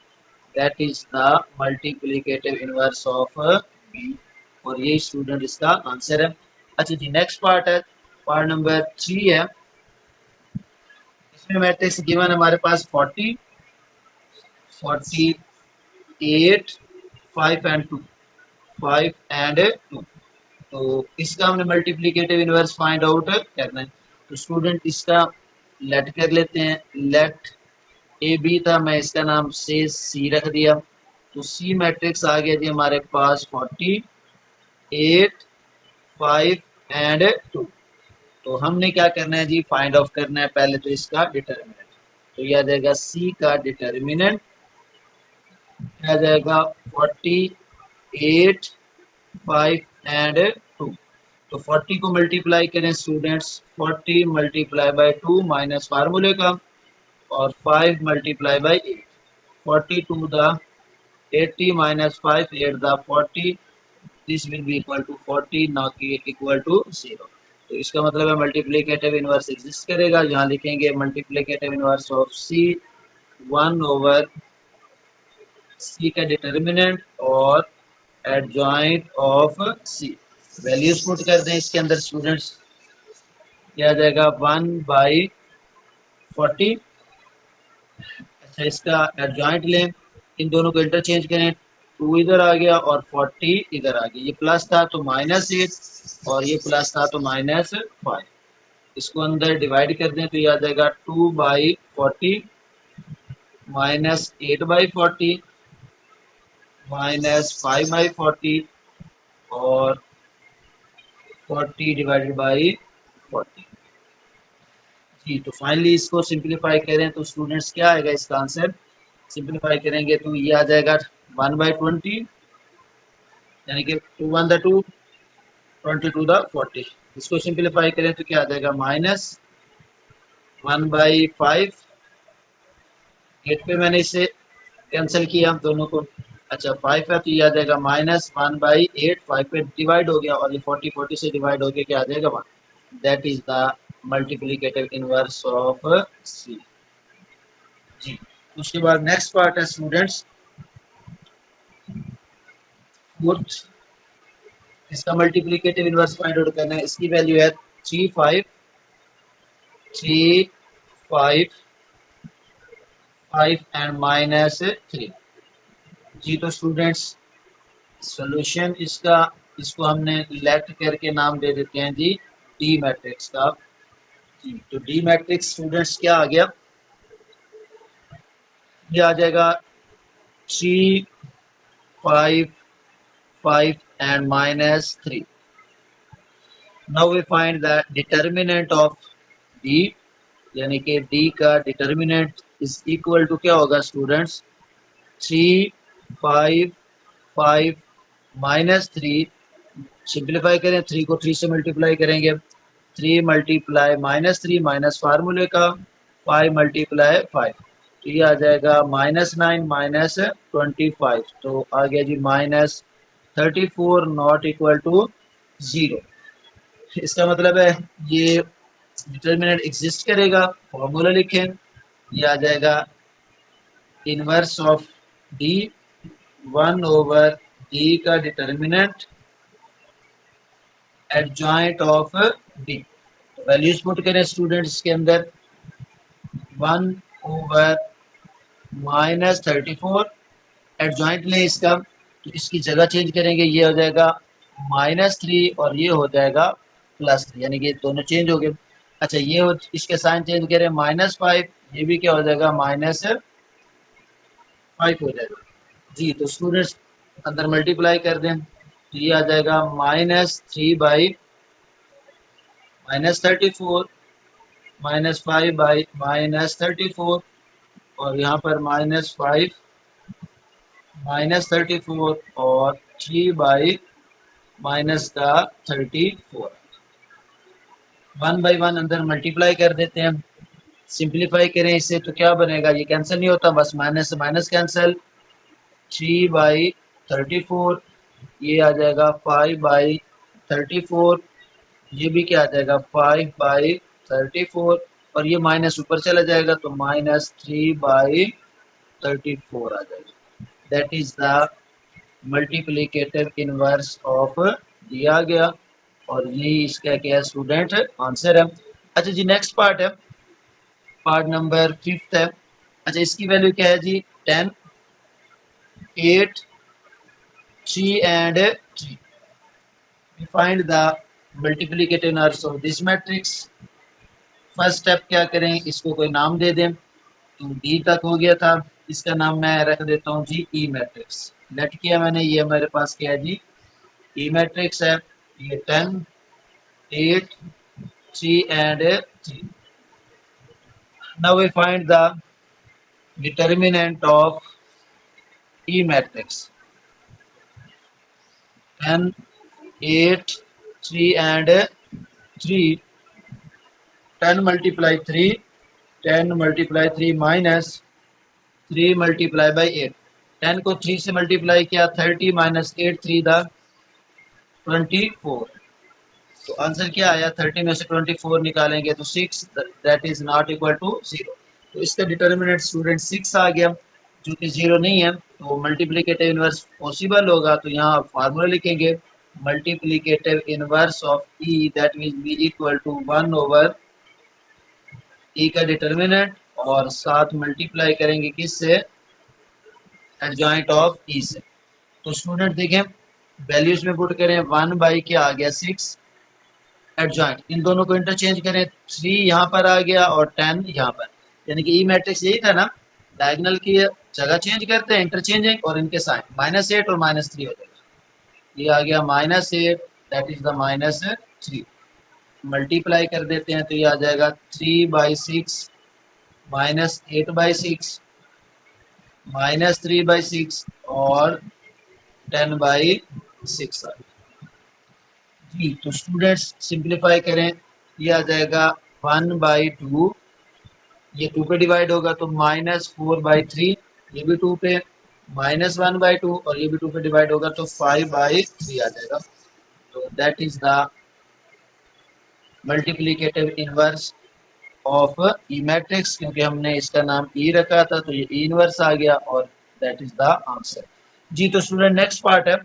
that is the multiplicative inverse of B, और ये स्टूडेंट इसका आंसर है। अच्छा जी, नेक्स्ट पार्ट है, पार्ट नंबर 3 है, इसमें मैट्रिक्स गिवन हमारे पास 40, 48, 5 एंड 2, 5 एंड 2, तो इसका हमने मल्टीप्लिकेटिव इनवर्स फाइंड आउट करना है। तो स्टूडेंट इसका लेट कर लेते हैं, लेट ए बी था, मैं इसका नाम से सी रख दिया, तो सी मैट्रिक्स आ गया जी हमारे पास 48, 5 एंड 2। तो हमने क्या करना है जी, फाइंड ऑफ करना है पहले तो इसका डिटर्मिनेंट। तो ये आ जाएगा सी का डिटर्मिनेंट आ जाएगा 48, 5 एंड 2। तो 40 को मल्टीप्लाई करें स्टूडेंट्स, 40 मल्टीप्लाई बाय 2 माइनस फार्मूले का, और 5 multiply by 8, 40 to the 80 minus 5 8 the 40, this will be equal to 40, ना कि इक्वल टू 0। तो इसका मतलब है मल्टीप्लिकेटिव इनवर्स एग्जिस्ट करेगा। यहाँ लिखेंगे multiplicative inverse of C 1 over C का डिटर्मिनेंट और adjoint of C. Values put कर दें इसके अंदर स्टूडेंट्स, क्या आ जाएगा 1/40। अच्छा, इसका एडजॉइंट लें, इन दोनों को इंटरचेंज करें, 2 इधर आ गया और 40 इधर आ गया। ये प्लस था तो -8 और ये प्लस था तो -5। इसको अंदर डिवाइड कर दें तो ये आ जाएगा 2/40 -8/40 -5/40 और 40 डिवाइडेड बाई 40। जी, तो फाइनली इसको सिंप्लीफाई करें तो स्टूडेंट्स क्या आएगा इसका आंसर, सिंप्लीफाई करेंगे तो ये आ जाएगा 1/20, यानी कि 2 1 द 2, 22 द 40। इसको सिंप्लीफाई करें तो क्या आ जाएगा -1/5। 8 पे मैंने इसे कैंसिल किया दोनों को। अच्छा, 5 है तो ये आ जाएगा -1/8, 5 पे डिवाइड हो गया और ये 40 से डिवाइड हो गया, क्या आ जाएगा 1। That is the multiplicative inverse of C. जी, उसके बाद नेक्स्ट पार्ट है स्टूडेंट्स फोर्थ। इसका मल्टीप्लिकेटिव इनवर्स फाइंड आउट करना है। इसकी वैल्यू है 3 5 3 5 5 एंड -3। जी, तो स्टूडेंट्स सॉल्यूशन इसका, इसको हमने लेट करके नाम दे देते हैं जी डी मैट्रिक्स का। जी, तो डी मैट्रिक्स स्टूडेंट्स क्या आ गया, ये आ जाएगा 3 5 5 and -3। Now we find the determinant of D, यानी कि डी का डिटर्मिनेंट इज इक्वल टू क्या होगा स्टूडेंट्स, 3 5 5 -3। सिंप्लीफाई करें, 3 को 3 से मल्टीप्लाई करेंगे, 3 मल्टीप्लाई -3 माइनस फार्मूले का 5 मल्टीप्लाई 5, तो ये आ जाएगा -9 -25, तो आ गया जी -34 नॉट इक्वल टू 0। इसका मतलब है ये डिटर्मिनेंट एग्जिस्ट करेगा। फॉर्मूला लिखें, ये आ जाएगा inverse of D 1 over D का determinant adjoint of D. Values put करें स्टूडेंट्स के अंदर, 1 ओवर -34 एडजॉइंट लें इसका, तो इसकी जगह चेंज करेंगे, ये हो जाएगा -3 और ये हो जाएगा +3, यानी कि दोनों चेंज हो गए। अच्छा, ये हो, इसके साइन चेंज करें -5, ये भी क्या हो जाएगा -5 हो जाएगा। जी, तो स्टूडेंट्स अंदर मल्टीप्लाई कर दें तो ये आ जाएगा -3/-34 -5/-34 और यहाँ पर -5 -34 और 3/-34। 1 बाई 1 अंदर मल्टीप्लाई कर देते हैं, सिंप्लीफाई करें इसे तो क्या बनेगा, ये कैंसिल नहीं होता, बस माइनस से माइनस कैंसिल, 3/34, ये आ जाएगा 5/34, ये भी क्या आ जाएगा 5/34 और ये माइनस ऊपर चला जाएगा तो -3/34 आ जाएगा। That is the multiplicative inverse of, दिया गया, और यही इसका क्या है स्टूडेंट आंसर है। अच्छा जी, नेक्स्ट पार्ट है, पार्ट नंबर 5 है। अच्छा, इसकी वैल्यू क्या है जी, 10 8 3 and 3। Find the multiplicative inverse of this matrix. First step क्या करें, इसको कोई नाम दे दें, तो डी तक हो गया था, इसका नाम मैं रख देता हूँ जी ई मैट्रिक्स। लेट किया मैंने, ये मेरे पास क्या है जी ई मैट्रिक्स है। ये 10 8 3 and 3. Now we find the determinant of E matrix. 10, 8, 3 and 3. 10 multiply 3, 10 multiply 3 minus 3 multiply by 8. 10 को 3 से मल्टीप्लाई किया, 30 माइनस 8, 3 द 24. तो आंसर क्या आया, 30 में से 24 निकालेंगे तो 6, that is not equal to 0. तो इसका डिटर्मिनेंट स्टूडेंट 6 आ गया, जो कि 0 नहीं है. तो मल्टीप्लिकेटिव इनवर्स पॉसिबल होगा, तो यहाँ आप फार्मूला लिखेंगे, multiplicative inverse of E that will be equal to 1 over E का डिटर्मिनेंट और साथ मल्टीप्लाई करेंगे किससे, एडजॉइंट ऑफ ई से. तो स्टूडेंट देखें, वैल्यूज में पुट करें, 1 बाई क्या आ गया 6, एडजॉइंट इन दोनों को इंटरचेंज करें, 3 यहाँ पर आ गया और 10 यहाँ पर. यानी कि ई मैट्रिक्स यही था ना, डायगोनल की जगह चेंज करते हैं, इंटरचेंजिंग, और इनके साइन -8 और -3 हो जाएगा. ये आ गया -8, दैट इज द -3. मल्टीप्लाई कर देते हैं तो ये आ जाएगा 3/6 -8/6 -3/6 और 10/6 आ गया जी. तो स्टूडेंट्स सिंप्लीफाई करें, ये आ जाएगा 1/2, ये 2 पे डिवाइड होगा तो -4/3, ये भी 2 पे, -1/2 और ये भी 2 पे डिवाइड होगा तो 5/3 आ जाएगा. तो that is the multiplicative inverse of E matrix, क्योंकि हमने इसका नाम ई रखा था तो ये ई इनवर्स आ गया और दैट इज द आंसर जी. तो स्टूडेंट नेक्स्ट पार्ट है,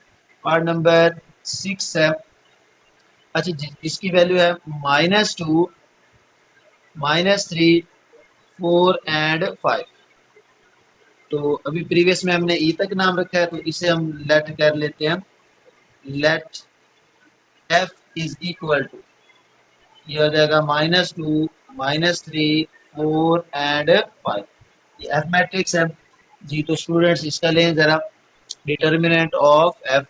पार्ट नंबर 6 है. अच्छा जी, इसकी वैल्यू है -2, -3, 4 एंड 5. तो अभी प्रीवियस में हमने ई तक नाम रखा है, तो इसे हम लेट कर लेते हैं, let F is equal to, ये हो जाएगा -2, -3, 4 एंड 5. ये एफ मैट्रिक्स है जी. तो स्टूडेंट्स इसका लें जरा डिटर्मिनेंट ऑफ एफ,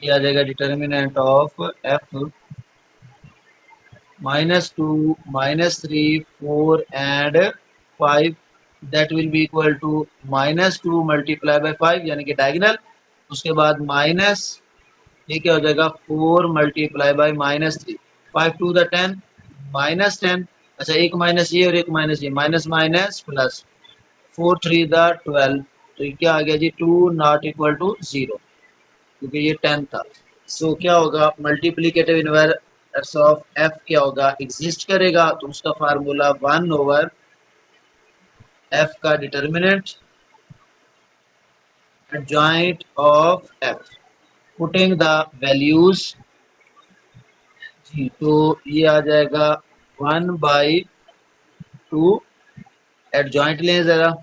ये आ जाएगा determinant of F, -2, -3, 4 and 5, that will be equal to -2 multiply by 5 यानी कि डायगोनल, उसके बाद माइनस, ये क्या हो जाएगा 4 मल्टीप्लाई बाय -3, 5 टू द 10 -10. अच्छा, एक माइनस ये और एक माइनस ये, माइनस माइनस प्लस, 4 3 द 12. तो ये क्या आ गया जी, 2 नॉट इक्वल टू 0, क्योंकि ये 10 था. सो क्या होगा, मल्टीप्लिकेटिव इनवर्स ऑफ एफ क्या होगा, एग्जिस्ट करेगा, तो उसका फार्मूला 1 ओवर एफ का determinant adjoint of F, putting the values जी. तो ये आ जाएगा 1/2, एडजॉइंट लें जरा,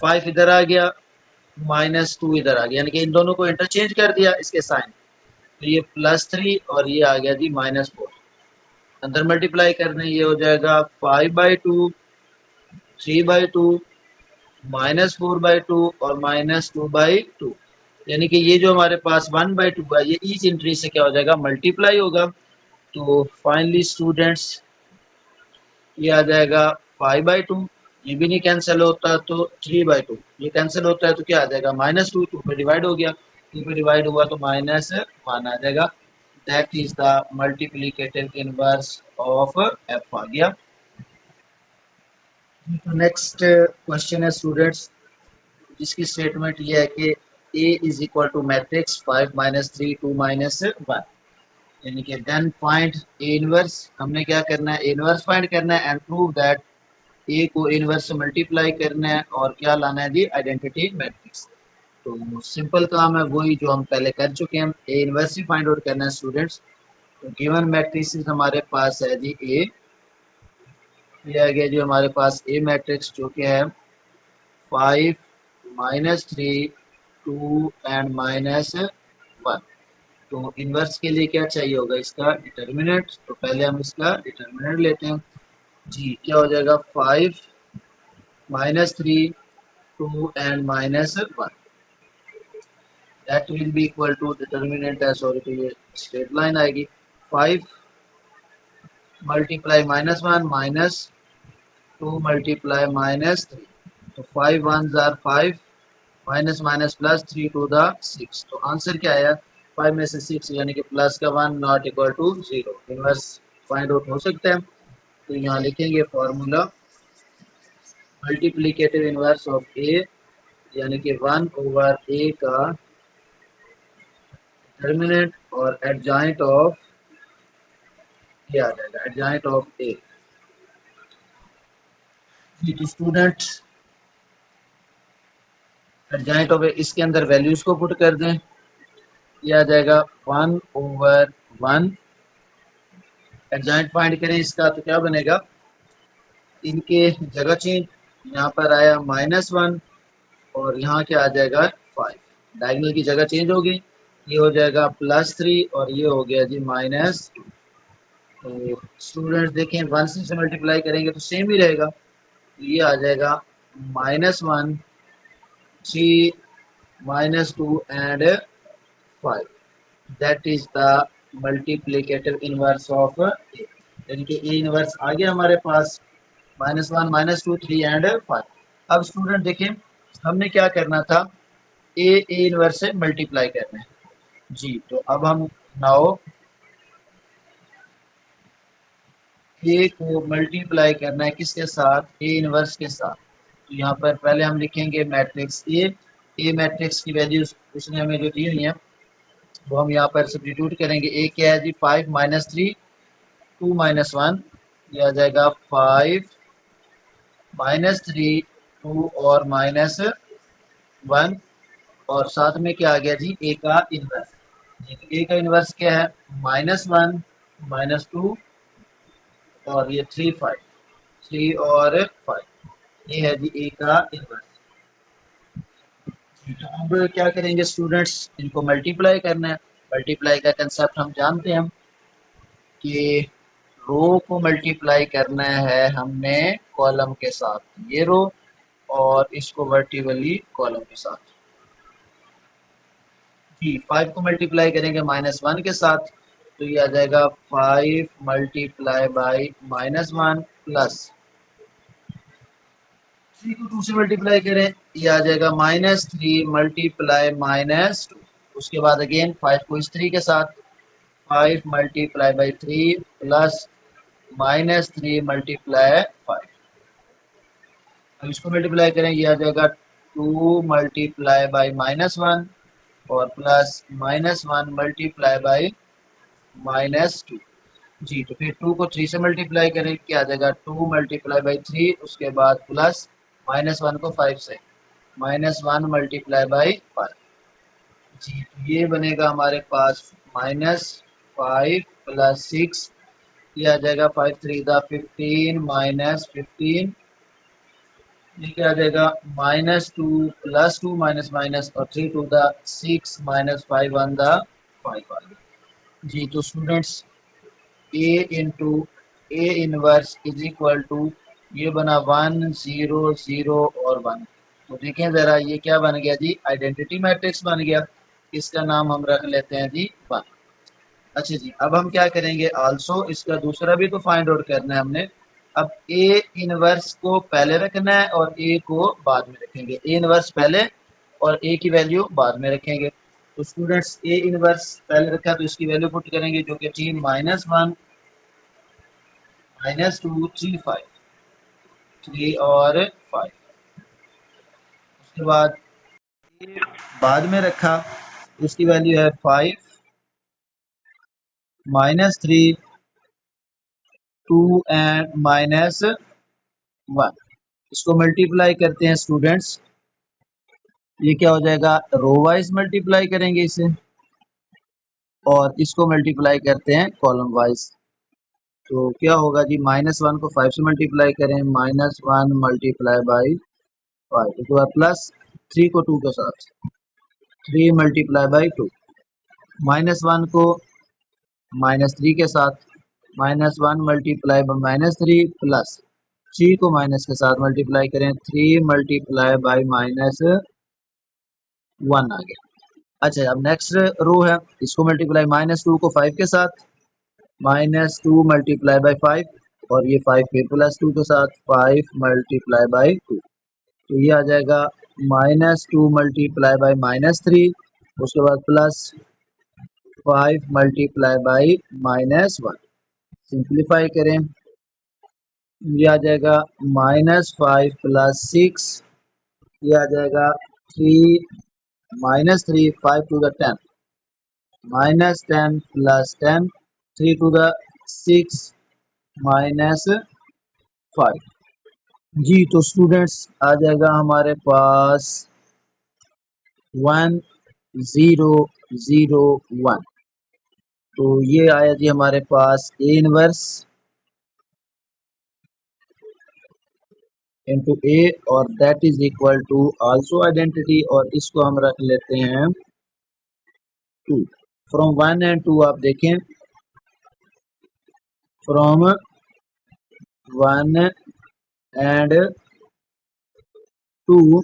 5 इधर आ गया, -2 इधर आ गया, यानी कि इन दोनों को इंटरचेंज कर दिया इसके साइन, तो ये +3 और ये आ गया जी -4. अंदर मल्टीप्लाई करने, ये हो जाएगा 5/2, 3/2, -4/2 और -2/2. यानी कि ये जो हमारे पास 1/2 है, ये ईच एंट्री से क्या हो जाएगा, मल्टीप्लाई होगा. तो फाइनली स्टूडेंट्स ये आ जाएगा 5/2, ये भी नहीं कैंसिल होता तो 3/2, ये कैंसिल होता है तो क्या आ जाएगा -2, 2 पे डिवाइड हो गया, 2 पे डिवाइड हुआ तो -1 आ जाएगा. That is the multiplicative inverse of F आ गया. नेक्स्ट क्वेश्चन है स्टूडेंट्स, जिसकी स्टेटमेंट ये है कि A is equal to matrix 5 -3 2 -1, यानी कि देन फाइंड ए इनवर्स. हमने क्या करना है, ए इनवर्स फाइंड करना है एंड प्रूव दैट ए को इनवर्स से मल्टीप्लाई करना है और क्या लाना है जी, आइडेंटिटी मैट्रिक्स. तो सिंपल काम है वही जो हम पहले कर चुके हैं, A inverse he find out करना है स्टूडेंट्स. तो गिवन मैट्रिक्स हमारे पास है जी ए, ये आ गया जो हमारे पास ए मैट्रिक्स जो कि है 5 -3 2 एंड -1. तो इनवर्स के लिए क्या चाहिए होगा, इसका डिटर्मिनेंट. तो पहले हम इसका डिटर्मिनेंट लेते हैं जी. क्या हो जाएगा, 5 -3 2 and -1, that will be equal to determinant है, सॉरी, तो ये स्ट्रेट लाइन आएगी, 5 मल्टीप्लाई -1 -2 मल्टीप्लाई -3, तो 5 1 जार 5, minus minus plus 3 to the 6, तो आंसर क्या आया 5 में से 6 यानी कि प्लस का 1 not equal to 0। Inverse find out हो सकता है, तो यहाँ लिखेंगे formula multiplicative inverse of A यानी कि 1 ओवर ए का डिटर्मिनेंट और एडजॉइंट ऑफ ए आ जाएगा, एडजॉइंट ऑफ ए। तो स्टूडेंट एडजॉइंट ऑफ ए, इसके अंदर वैल्यूज को पुट कर दें, ये आ जाएगा 1 ओवर 1। एडजॉइंट फाइंड करें इसका, तो क्या बनेगा, इनके जगह चेंज, यहाँ पर आया -1 और यहाँ क्या आ जाएगा 5, डायगोनल की जगह चेंज होगी, ये हो जाएगा +3 और ये हो गया जी -2। तो स्टूडेंट्स देखें 1 से मल्टीप्लाई करेंगे तो सेम ही रहेगा, तो ये आ जाएगा -1 3 -2 and 5, that is the multiplicative inverse of A, यानी कि ए इनवर्स आ गया हमारे पास, -1 -2 3 एंड 5। अब स्टूडेंट देखें हमने क्या करना था, ए इनवर्स से मल्टीप्लाई करना है जी, तो अब हम नाउ ए को मल्टीप्लाई करना है किसके साथ, ए इनवर्स के साथ। तो यहाँ पर पहले हम लिखेंगे मैट्रिक्स ए मैट्रिक्स की वैल्यूज उसने हमें जो दी हुई है वो हम यहाँ पर सब्स्टिट्यूट करेंगे। ए क्या है जी 5 -3 2 -1, ये आ जाएगा 5 -3 2 और -1, और साथ में क्या आ गया जी ए का इनवर्स। ए का इनवर्स क्या है -1 -2 और ये 3 5, 3 और 5, ये है जी ए का इनवर्स। तो अब क्या करेंगे स्टूडेंट्स, इनको मल्टीप्लाई करना है। मल्टीप्लाई का कंसेप्ट हम जानते हैं कि रो को मल्टीप्लाई करना है हमने कॉलम के साथ, ये रो, और इसको वर्टिकली कॉलम के साथ जी। 5 को मल्टीप्लाई करेंगे -1 के साथ, तो ये आ जाएगा 5 मल्टीप्लाई बाई -1 प्लस 3 को 2 से मल्टीप्लाई करें, ये आ जाएगा -3 मल्टीप्लाई -2। उसके बाद अगेन 5 को इस 3 के साथ, 5 मल्टीप्लाई बाई 3 प्लस -3 मल्टीप्लाई 5। अब इसको मल्टीप्लाई करें, ये आ जाएगा 2 मल्टीप्लाई बाई -1 और प्लस -1 मल्टीप्लाई बाई -2 जी। तो फिर 2 को 3 से मल्टीप्लाई करें, क्या आ जाएगा 2 मल्टीप्लाई बाई 3, उसके बाद प्लस -1 को 5 से, -1 मल्टीप्लाई बाई 5 जी। तो ये बनेगा हमारे पास -5 प्लस 6, ये आ जाएगा 5 3 द 15 -15, ये क्या आ जाएगा -2 प्लस 2 माइनस माइनस और 3 टू द 6 -5 वन द 5 आ गया जी। तो students A into A inverse is equal to, ये बना 1 0 0 और 1। तो देखें ज़रा ये क्या बन गया जी, आइडेंटिटी मैट्रिक्स बन गया, इसका नाम हम रख लेते हैं जी 1। अच्छा जी, अब हम क्या करेंगे, आल्सो इसका दूसरा भी तो फाइंड आउट करना है हमने। अब ए इनवर्स को पहले रखना है और ए को बाद में रखेंगे, ए इनवर्स पहले और ए की वैल्यू बाद में रखेंगे। तो स्टूडेंट्स ए इनवर्स पहले रखा तो इसकी वैल्यू पुट करेंगे जो कि थी -1 -2 3 5, 3 और 5। उसके बाद बाद में रखा, इसकी वैल्यू है 5 -3 2 एंड -1। इसको मल्टीप्लाई करते हैं स्टूडेंट्स, ये क्या हो जाएगा, रो वाइज मल्टीप्लाई करेंगे इसे, और इसको मल्टीप्लाई करते हैं कॉलम वाइज। तो क्या होगा जी, -1 को 5 से मल्टीप्लाई करें, -1 मल्टीप्लाई बाई 5, उसके बाद प्लस 3 को 2 के साथ, 3 मल्टीप्लाई बाई 2, -1 को -3 के साथ, -1 मल्टीप्लाई बाई -3 प्लस 3 को माइनस के साथ मल्टीप्लाई करें, 3 मल्टीप्लाई बाई -1 आ गया। अच्छा अब नेक्स्ट रो है, इसको मल्टीप्लाई -2 को 5 के साथ, -2 मल्टीप्लाई बाई 5 और ये 5 फिर +2 के साथ 5 मल्टीप्लाई बाई 2, तो ये आ जाएगा -2 मल्टीप्लाई बाई -3, उसके बाद +5 मल्टीप्लाई बाई -1। सिंप्लीफाई करें, ये आ जाएगा -5 + 6, ये आ जाएगा 3 -3 5 to the 10, -10 + 10 3 to the 6 -5। जी तो स्टूडेंट्स आ जाएगा हमारे पास 1 0 0 1। तो ये आया जी हमारे पास A इनवर्स इंटू A और that is equal to also identity, और इसको हम रख लेते हैं 2। फ्रॉम 1 एंड 2 आप देखें, from 1 and 2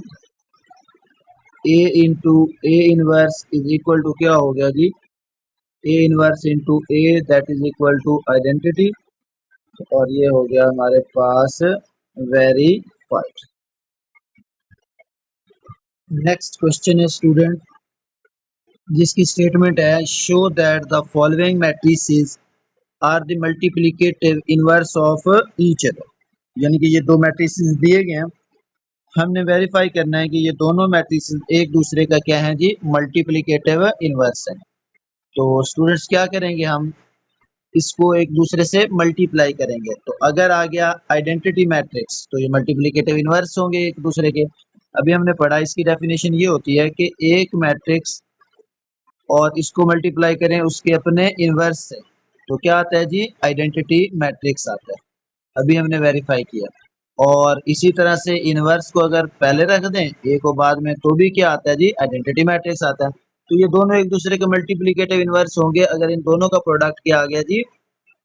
A into A inverse is equal to क्या हो गया जी, A inverse into A that is equal to identity, और ये हो गया हमारे पास वेरीफाइड। नेक्स्ट क्वेश्चन है स्टूडेंट, जिसकी स्टेटमेंट है show that the following matrices are the multiplicative inverse of each other. यानी कि ये दो मैट्रिसेस दिए गए हैं, हमने वेरीफाई करना है कि ये दोनों मैट्रिसेस एक दूसरे का क्या है जी, मल्टीप्लिकेटिव इनवर्स है। तो स्टूडेंट्स क्या करेंगे, हम इसको एक दूसरे से मल्टीप्लाई करेंगे। तो अगर आ गया आइडेंटिटी मैट्रिक्स तो ये मल्टीप्लिकेटिव इनवर्स होंगे एक दूसरे के। अभी हमने पढ़ा, इसकी डेफिनेशन ये होती है कि एक मैट्रिक्स और इसको मल्टीप्लाई करें उसके अपने इनवर्स से, तो क्या आता है जी, आइडेंटिटी मैट्रिक्स आता है। अभी हमने वेरीफाई किया। और इसी तरह से इनवर्स को अगर पहले रख दें ए को बाद में, तो भी क्या आता है जी, आइडेंटिटी मैट्रिक्स आता है। तो ये दोनों एक दूसरे के मल्टीप्लिकेटिव इनवर्स होंगे अगर इन दोनों का प्रोडक्ट क्या आ गया जी,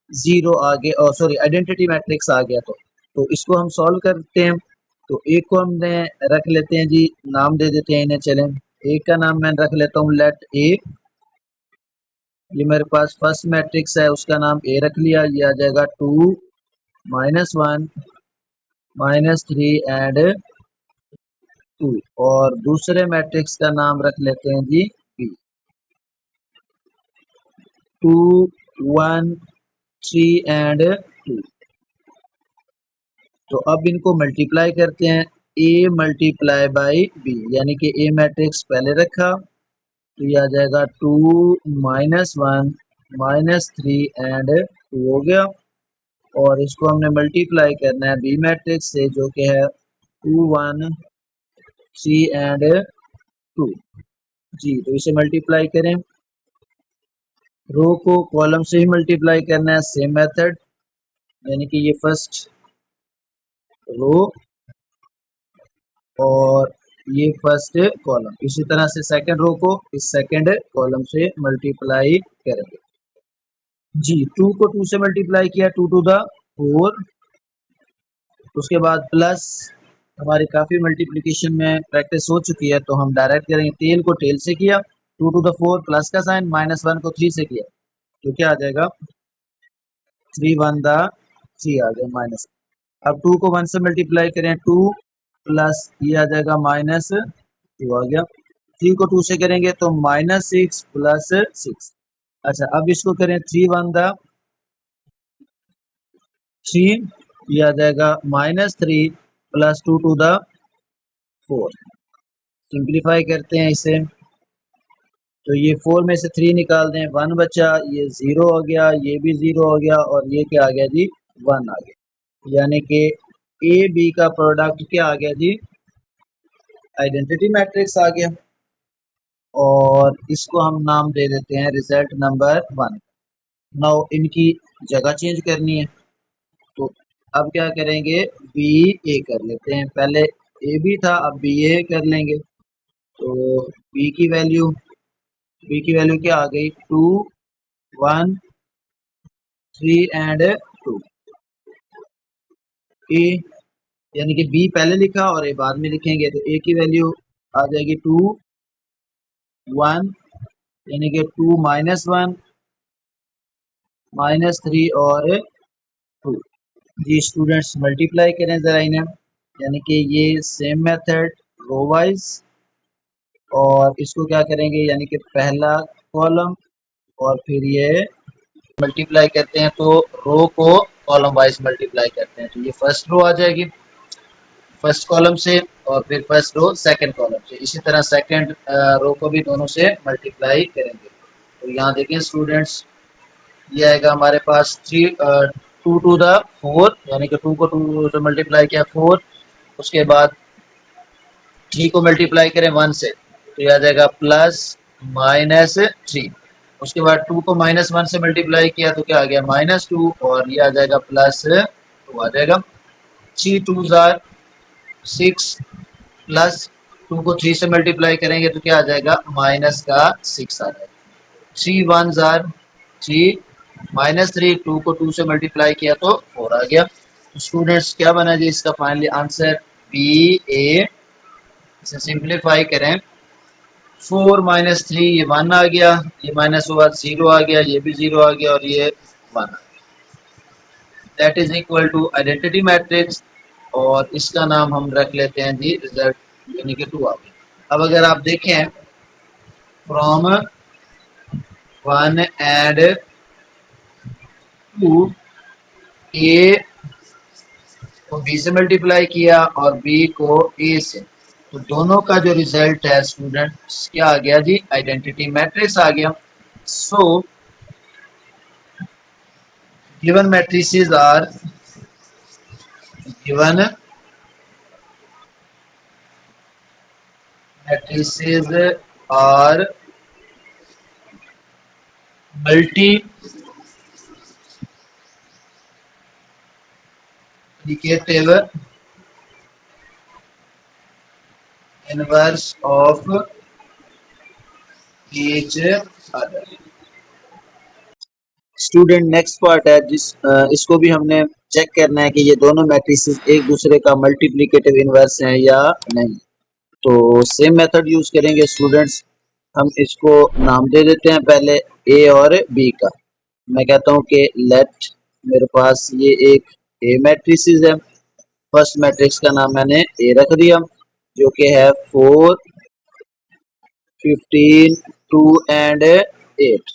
जीरो आ गया, सॉरी आइडेंटिटी मैट्रिक्स आ गया। तो इसको हम सॉल्व करते हैं। तो एक को हमने रख लेते हैं जी, नाम दे देते हैं इन्हें, चलें एक का नाम मैं रख लेता हूँ लेट ए। ये मेरे पास फर्स्ट मैट्रिक्स है, उसका नाम ए रख लिया, ये आ जाएगा 2 -1 -3 एंड 2। और दूसरे मैट्रिक्स का नाम रख लेते हैं जी बी, 2 1 3 एंड 2। तो अब इनको मल्टीप्लाई करते हैं, ए मल्टीप्लाई बाई बी, यानी कि ए मैट्रिक्स पहले रखा, तो ये आ जाएगा 2 -1 -3 एंड 2 हो गया। और इसको हमने मल्टीप्लाई करना है बी मैट्रिक्स से, जो कि है 2 1 3 एंड 2। जी तो इसे मल्टीप्लाई करें, रो को कॉलम से ही मल्टीप्लाई करना है, सेम मेथड, यानी कि ये फर्स्ट रो और ये फर्स्ट कॉलम, इसी तरह से सेकंड रो को इस सेकंड कॉलम से मल्टीप्लाई करेंगे। जी 2 को 2 से मल्टीप्लाई किया, 2 टू द 4, उसके बाद प्लस, हमारी काफ़ी मल्टीप्लिकेशन में प्रैक्टिस हो चुकी है, तो हम डायरेक्ट करेंगे, टेल को टेल से किया, 2 टू द 4 प्लस का साइन, -1 को 3 से किया, तो क्या आ जाएगा 3 1 द 3 आ गया माइनस। अब 2 को 1 से मल्टीप्लाई करें, 2 प्लस ये आ जाएगा -2 आ गया। 3 को 2 से करेंगे तो -6 प्लस 6। अच्छा अब इसको करें 3 1 द 3, ये आ जाएगा -3 प्लस 2 टू द 4। सिंप्लीफाई करते हैं इसे, तो ये 4 में से 3 निकाल दें, 1 बचा, ये 0 हो गया, ये भी 0 हो गया, और ये क्या आ गया जी, 1 आ गया। यानी कि ए बी का प्रोडक्ट क्या आ गया जी, आइडेंटिटी मैट्रिक्स आ गया। और इसको हम नाम दे देते हैं रिजल्ट नंबर 1। नाउ इनकी जगह चेंज करनी है, तो अब क्या करेंगे, बी ए कर लेते हैं, पहले ए बी था अब बी ए कर लेंगे। तो बी की वैल्यू क्या आ गई, 2 1 3 एंड 2। ए यानी कि बी पहले लिखा और ए बाद में लिखेंगे, तो ए की वैल्यू आ जाएगी 2 1, यानी कि 2 -1 -3 और 2। जी स्टूडेंट्स मल्टीप्लाई करें ज़रा इन्हें, यानी कि ये सेम मेथड रो वाइज, और इसको क्या करेंगे यानी कि पहला कॉलम और फिर ये मल्टीप्लाई करते हैं तो रो को कॉलम वाइज मल्टीप्लाई करते हैं, तो ये फर्स्ट रो आ जाएगी फर्स्ट कॉलम से, और फिर फर्स्ट रो सेकंड कॉलम से, इसी तरह सेकंड रो को भी दोनों से मल्टीप्लाई करेंगे। तो यहाँ देखें स्टूडेंट्स, ये आएगा हमारे पास 2 टू द 4, यानी कि 2 को 2 से मल्टीप्लाई किया 4, उसके बाद 3 को मल्टीप्लाई करें 1 से तो ये आ जाएगा +-3, उसके बाद 2 को -1 से मल्टीप्लाई किया तो क्या आ गया -2, और ये आ जाएगा +2 आ जाएगा। 3 टू ज़ार 6, प्लस 2 को 3 से मल्टीप्लाई करेंगे तो क्या आ जाएगा -6 आ जाएगा। 3 1 ज़ार 3, -3, 2 को 2 से मल्टीप्लाई किया तो 4 आ गया। तो स्टूडेंट्स क्या बना जी इसका फाइनली आंसर बी ए। इसे सिंप्लीफाई करें 4 -3 ये 1 आ गया, ये माइनस हुआ 0 आ गया, ये भी 0 आ गया और ये 1 that is equal to identity matrix, और इसका नाम हम रख लेते हैं जी रिजल्ट, यानी कि 2 आ गया। अब अगर आप देखें फ्रॉम 1 एंड 2, ए को बी से मल्टीप्लाई किया और बी को ए से, तो दोनों का जो रिजल्ट है स्टूडेंट्स क्या आ गया जी आइडेंटिटी मैट्रिक्स आ गया। So given matrices are given matrices are multiplicative inverse of each other. Student next part है इसको भी हमने चेक करना है कि ये दोनों मैट्रिसेस एक दूसरे का मल्टीप्लिकेटिव इनवर्स हैं या नहीं। तो सेम मेथड यूज करेंगे स्टूडेंट्स, हम इसको नाम दे देते हैं पहले ए और बी का। मैं कहता हूँ कि लेट, मेरे पास ये एक ए मैट्रिसेस है, फर्स्ट मैट्रिक्स का नाम मैंने ए रख दिया जो कि है 4 15 2 एंड 8,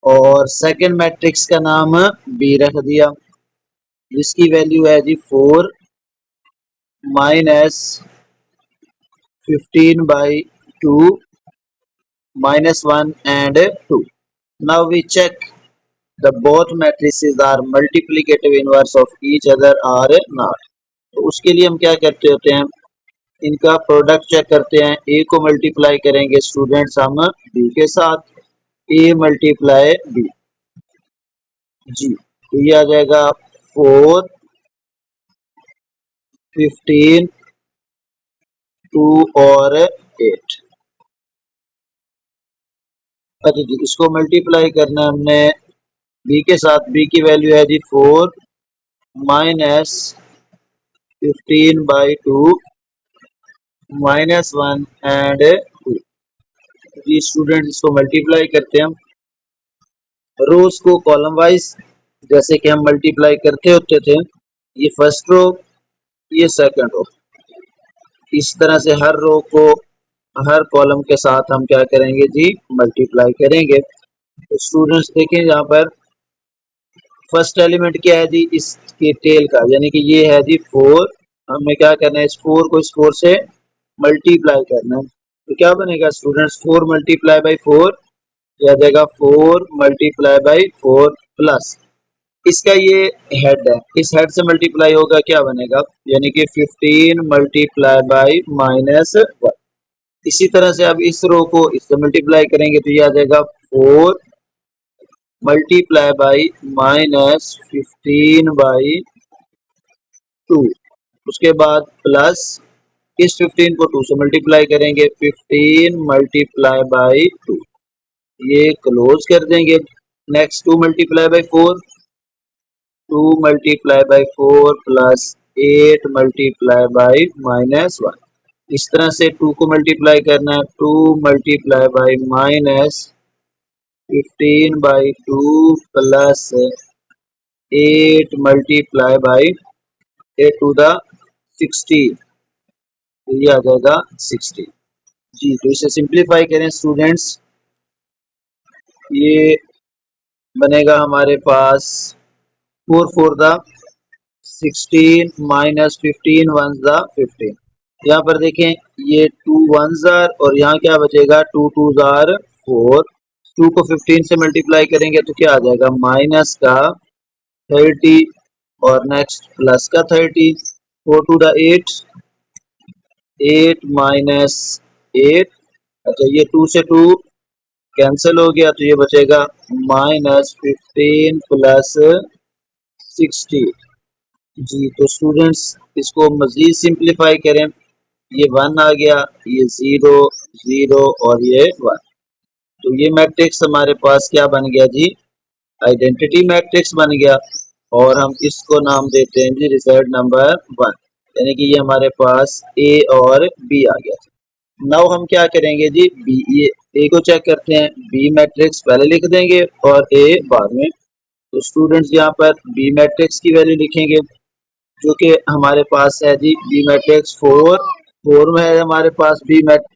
और सेकंड मैट्रिक्स का नाम बी रख दिया जिसकी वैल्यू है जी 4 -15/2 -1 and 2। Now we check the both matrices are multiplicative inverse of each other or not। तो उसके लिए हम क्या करते होते हैं, इनका प्रोडक्ट चेक करते हैं। ए को मल्टीप्लाई करेंगे स्टूडेंट्स हम बी के साथ, ए मल्टीप्लाई बी जी, तो ये आ जाएगा 4 15 2 और 8। अच्छा जी, इसको मल्टीप्लाई करना है हमने बी के साथ, बी की वैल्यू है जी 4 -15/2 -1 एंड 2। जी स्टूडेंट इसको मल्टीप्लाई करते हैं हम रोज को कॉलम वाइज, जैसे कि हम मल्टीप्लाई करते होते थे, ये फर्स्ट रो ये सेकंड रो, इस तरह से हर रो को हर कॉलम के साथ हम क्या करेंगे जी मल्टीप्लाई करेंगे। तो स्टूडेंट्स देखें यहाँ पर फर्स्ट एलिमेंट क्या है जी इसके टेल का, यानी कि ये है जी 4, हमें क्या करना है इस 4 को इस 4 से मल्टीप्लाई करना है। तो क्या बनेगा स्टूडेंट्स 4 मल्टीप्लाई बाई 4, यह आ जाएगा 4 मल्टीप्लाई बाई 4 प्लस इसका ये हेड है, इस हेड से मल्टीप्लाई होगा क्या बनेगा, यानी कि 15 मल्टीप्लाई बाई -1। इसी तरह से अब इस रो को इससे मल्टीप्लाई करेंगे तो ये आ जाएगा 4 मल्टीप्लाई बाई -15/2, उसके बाद प्लस इस 15 को 2 से मल्टीप्लाई करेंगे 15 मल्टीप्लाई बाई 2, ये क्लोज कर देंगे। Next 2 multiply by 4, 2 multiply by 4 plus 8 multiply by -1। इस तरह से 2 को मल्टीप्लाई करना है 2 multiply by 15/2 plus 8 multiply by 8 to the 60, तो ये आ जाएगा 60। जी तो इसे सिंप्लीफाई करें स्टूडेंट्स, ये बनेगा हमारे पास 4 4 द 16 माइनस 15 1 द 15। यहाँ पर देखें ये 2 1s आर और यहाँ क्या बचेगा 2 2s आर 4। 2 को 15 से मल्टीप्लाई करेंगे तो क्या आ जाएगा माइनस का 30 और नेक्स्ट प्लस का 30। 4 टू द 8, 8 माइनस 8। अच्छा ये 2 से 2 कैंसिल हो गया तो ये बचेगा माइनस 15 प्लस 60। जी तो स्टूडेंट्स इसको मजीद सिंप्लीफाई करें, ये 1 आ गया, ये 0 0 और ये 1। तो ये मैट्रिक्स हमारे पास क्या बन गया जी, आइडेंटिटी मैट्रिक्स बन गया। और हम इसको नाम देते हैं जी रिजल्ट नंबर 1, यानी कि ये हमारे पास ए और बी आ गया। नाउ हम क्या करेंगे जी, बी, ये ए को चेक करते हैं, बी मैट्रिक्स पहले लिख देंगे और ए बाद में। तो स्टूडेंट्स यहाँ पर बी मैट्रिक्स की वैल्यू लिखेंगे जो कि हमारे पास है जी बी मैट्रिक्स 4। 4 में है हमारे पास B matrix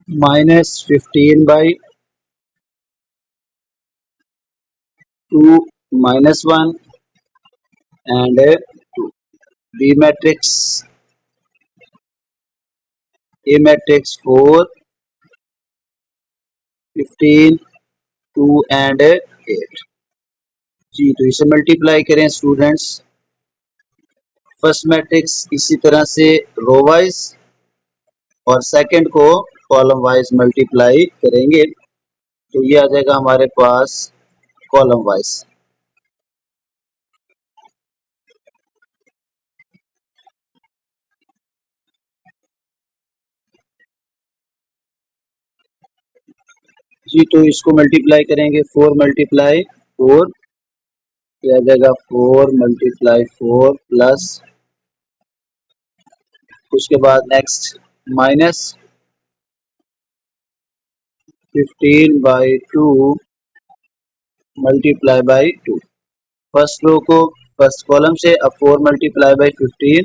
minus 15/2 minus 1 and 2। B matrix A matrix 4 15 2 and 8। जी तो इसे मल्टीप्लाई करें स्टूडेंट्स, फर्स्ट मैट्रिक्स इसी तरह से रो वाइज और सेकंड को कॉलम वाइज मल्टीप्लाई करेंगे तो ये आ जाएगा हमारे पास कॉलम वाइज। जी तो इसको मल्टीप्लाई करेंगे 4 मल्टीप्लाई 4, ये आ जाएगा 4 मल्टीप्लाई 4 प्लस, उसके बाद next minus 15/2 multiply by 2। First row को फर्स्ट कॉलम से, अब 4 मल्टीप्लाई बाई 15,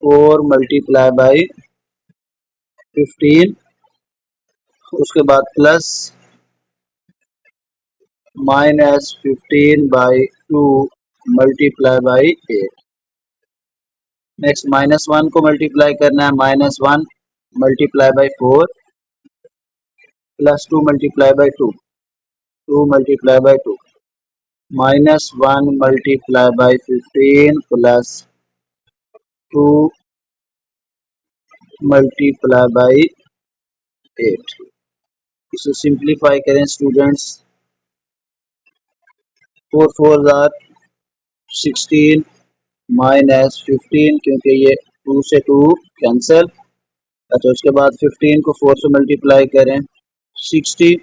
4 मल्टीप्लाई बाई 15, उसके बाद plus minus 15/2 multiply by 8। Next minus 1 को मल्टीप्लाई करना है, -1 multiply by 4 plus 2 multiply by 2, 2 multiply by 2, -1 multiply by 15 plus 2 multiply by 8। इसे simplify करें स्टूडेंट्स, 4 4 आर 16 माइनस 15 क्योंकि ये 2 से 2 कैंसिल। अच्छा उसके बाद 15 को 4 से मल्टीप्लाई करें 60,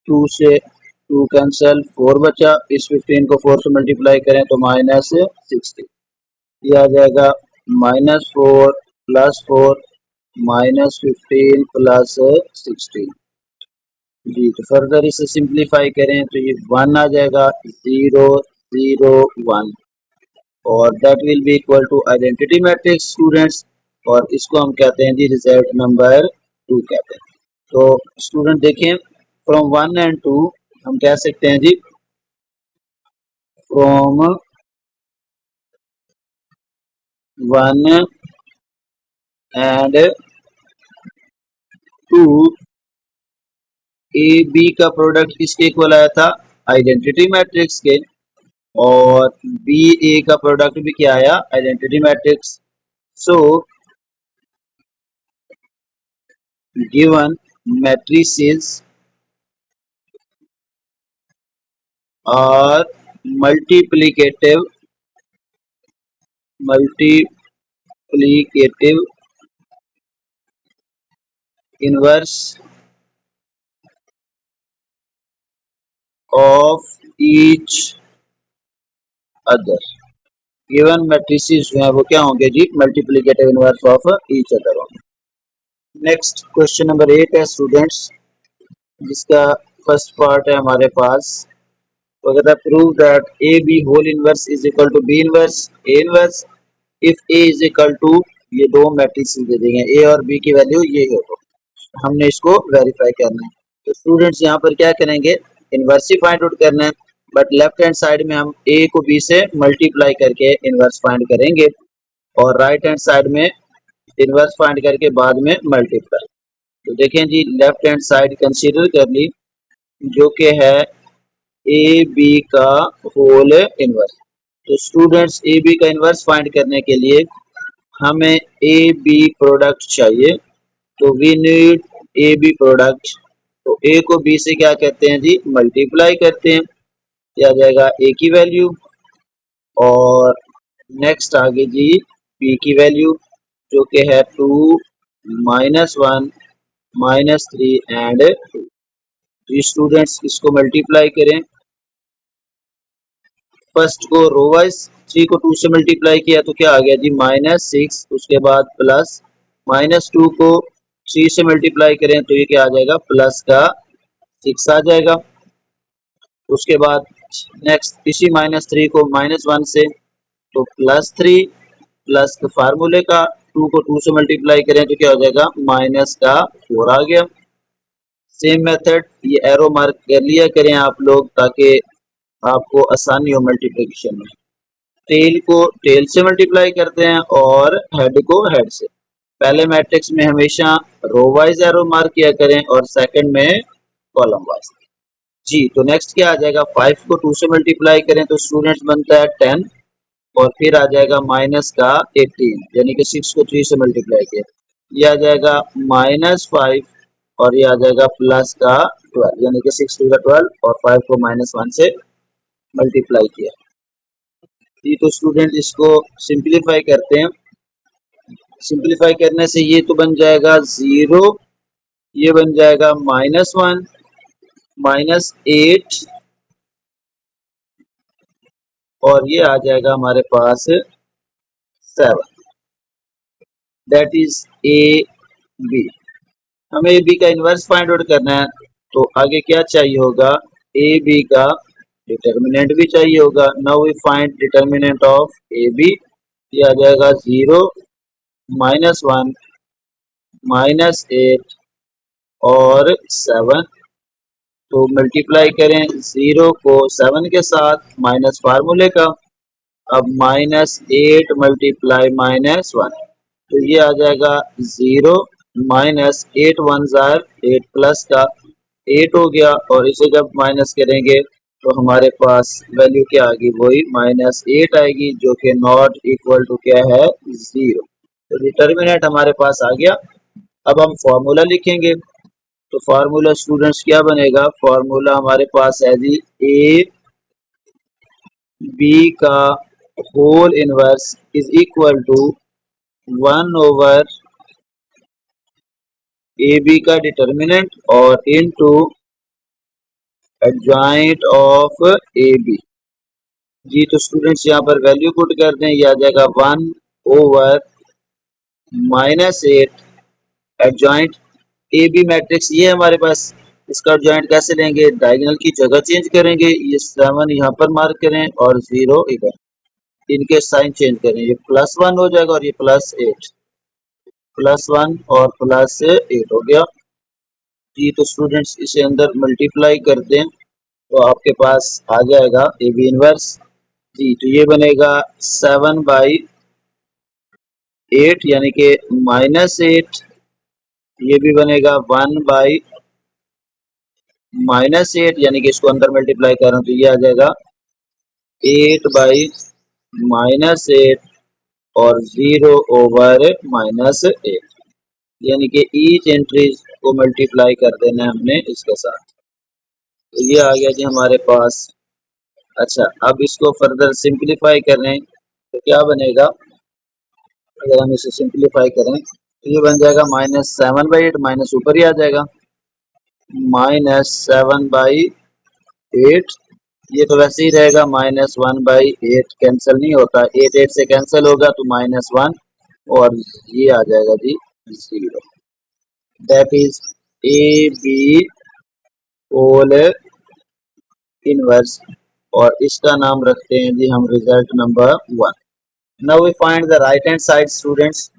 2 से 2 कैंसिल 4 बचा, इस 15 को 4 से मल्टीप्लाई करें तो -60, ये आ जाएगा -4 प्लस 4 -15 प्लस 16। जी तो फर्दर इसे सिंप्लीफाई करें तो ये 1 आ जाएगा, 0 0 1 और that will be equal to identity matrix students, और इसको हम कहते हैं जी रिजल्ट नंबर 2 कहते हैं। तो स्टूडेंट देखें फ्रॉम 1 एंड 2 हम कह सकते हैं जी फ्रॉम 1 एंड 2 ए बी का प्रोडक्ट किसके इक्वल आया था, आइडेंटिटी मैट्रिक्स के, और बी ए का प्रोडक्ट भी क्या आया, identity matrix. So given matrices are multiplicative inverse of each other। Given matrices जो है वो क्या होंगे जी, multiplicative inverse of each other होंगे। नेक्स्ट क्वेश्चन नंबर 8 है स्टूडेंट्स, जिसका फर्स्ट पार्ट है हमारे पास। तो कहता है prove that A B whole inverse is equal to B inverse A inverse if A is equal to, ये दो मैट्रिक्स दे देंगे, ए और बी की वैल्यू ये हो, तो हमने इसको वेरीफाई करना है। तो स्टूडेंट्स यहाँ पर क्या करेंगे, इनवर्स ही फाइंड आउट करना है, बट लेफ्ट हैंड साइड में हम ए को बी से मल्टीप्लाई करके इनवर्स फाइंड करेंगे, और राइट हैंड साइड में इनवर्स फाइंड करके बाद में मल्टीप्लाई। तो देखें जी, लेफ्ट हैंड साइड कंसीडर कर ली, जो कि है ए बी का होल इनवर्स। तो स्टूडेंट्स ए बी का इनवर्स फाइंड करने के लिए हमें ए बी प्रोडक्ट चाहिए, तो we need A B product. तो ए को बी से क्या कहते हैं जी, मल्टीप्लाई करते हैं, क्या आ जाएगा ए की वैल्यू, और नेक्स्ट आगे जी बी की वैल्यू, जो कि है 2 -1 -3 एंड 2। तो स्टूडेंट्स इसको मल्टीप्लाई करें, फर्स्ट को रो वाइज 3 को 2 से मल्टीप्लाई किया तो क्या आ गया जी -6, उसके बाद प्लस -2 को 3 से मल्टीप्लाई करें तो ये क्या आ जाएगा, प्लस का 6 आ जाएगा। उसके बाद नेक्स्ट इसी -3 को -1 से, तो +3 प्लस के फार्मूले का 2 को 2 से मल्टीप्लाई करें तो क्या हो जाएगा, माइनस का 4 आ गया। सेम मेथड, ये एरो मार्क कर लिया करें आप लोग, ताकि आपको आसानी हो मल्टीप्लिकेशन में। टेल को टेल से मल्टीप्लाई करते हैं और हेड को हेड से। पहले मैट्रिक्स में हमेशा रो वाइज एरो मार्क किया करें और सेकंड में कॉलम वाइज। जी, तो नेक्स्ट क्या आ जाएगा, 5 को 2 से मल्टीप्लाई करें तो स्टूडेंट्स बनता है 10, और फिर आ जाएगा माइनस का 18, यानी कि 6 को 3 से मल्टीप्लाई किया, ये आ जाएगा -5, और ये आ जाएगा प्लस का 12, यानी कि 6 टू 12 और 5 को -1 से मल्टीप्लाई किया। जी, तो स्टूडेंट इसको सिंप्लीफाई करते हैं। सिंप्लीफाई करने से ये तो बन जाएगा 0, ये बन जाएगा -1 -8, और ये आ जाएगा हमारे पास 7, दैट इज ए बी। हमें ए बी का इन्वर्स फाइंड आउट करना है, तो आगे क्या चाहिए होगा, ए बी का डिटर्मिनेंट भी चाहिए होगा। Now we find determinant of A B, ये आ जाएगा 0 -1 -8 और 7। तो मल्टीप्लाई करें 0 को 7 के साथ माइनस फार्मूले का, अब -8 मल्टीप्लाई -1, तो ये आ जाएगा 0 -8 1 जार 8 प्लस का 8 हो गया, और इसे जब माइनस करेंगे तो हमारे पास वैल्यू क्या आएगी, वही -8 आएगी, जो कि नॉट इक्वल टू क्या है, 0। तो डिटर्मिनेंट हमारे पास आ गया। अब हम फॉर्मूला लिखेंगे, तो फार्मूला स्टूडेंट्स क्या बनेगा, फार्मूला हमारे पास है जी ए बी का whole inverse is equal to 1/, A B का डिटर्मिनेंट और into adjoint of A B. जी, तो स्टूडेंट्स यहाँ पर वैल्यू पुट कर दें, यह आ जाएगा 1/-8 एडजॉइंट ए बी मैट्रिक्स, ये हमारे पास। इसका एडजॉइंट कैसे लेंगे, डायगोनल की जगह चेंज करेंगे, ये 7 यहाँ पर मार्क करें और 0 इधर, इनके साइन चेंज करें, ये +1 हो जाएगा और ये +8, +1 और +8 हो गया। जी, तो स्टूडेंट्स इसे अंदर मल्टीप्लाई कर दें तो आपके पास आ जाएगा ए बी इनवर्स। जी, तो ये बनेगा 7/8, यानी कि -8, ये भी बनेगा 1/-8, यानी कि इसको अंदर मल्टीप्लाई कर रहा हूँ तो ये आ जाएगा 8/-8 और 0/-8, यानी कि ईच एंट्रीज को मल्टीप्लाई कर देना है हमने इसके साथ। तो ये आ गया जी हमारे पास। अच्छा, अब इसको फर्दर सिंप्लीफाई करें तो क्या बनेगा, अगर हम इसे सिंप्लीफाई करें तो ये बन जाएगा -7/8, माइनस ऊपर ही आ जाएगा, -7/8, ये तो वैसे ही रहेगा, -1/8 कैंसिल नहीं होता, 8 8 से कैंसिल होगा तो -1, और ये आ जाएगा जी 0। That is A B whole inverse, और इसका नाम रखते हैं जी हम result number 1। Now we find the right hand side students.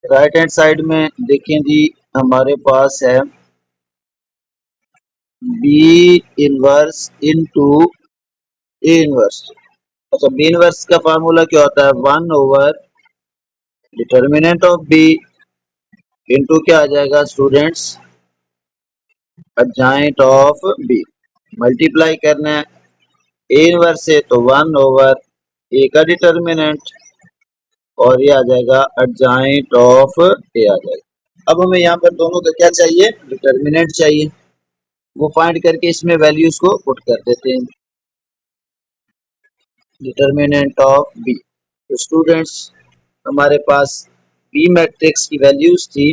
Right hand side में देखें जी हमारे पास है B inverse into A inverse. अच्छा, बी इनवर्स का फार्मूला क्या होता है, 1 over determinant of B into क्या आ जाएगा students, adjoint of B. Multiply करना है ए इनवर्स से तो 1 ओवर ए का डिटर्मिनेंट, और ये आ जाएगा एडजॉइंट ऑफ ए आ जाएगा। अब हमें यहाँ पर दोनों का क्या चाहिए, डिटर्मिनेंट चाहिए। वो फाइंड करके इसमें वैल्यूज को पुट कर देते हैं। डिटर्मिनेंट ऑफ बी, तो स्टूडेंट्स हमारे पास बी मैट्रिक्स की वैल्यूज थी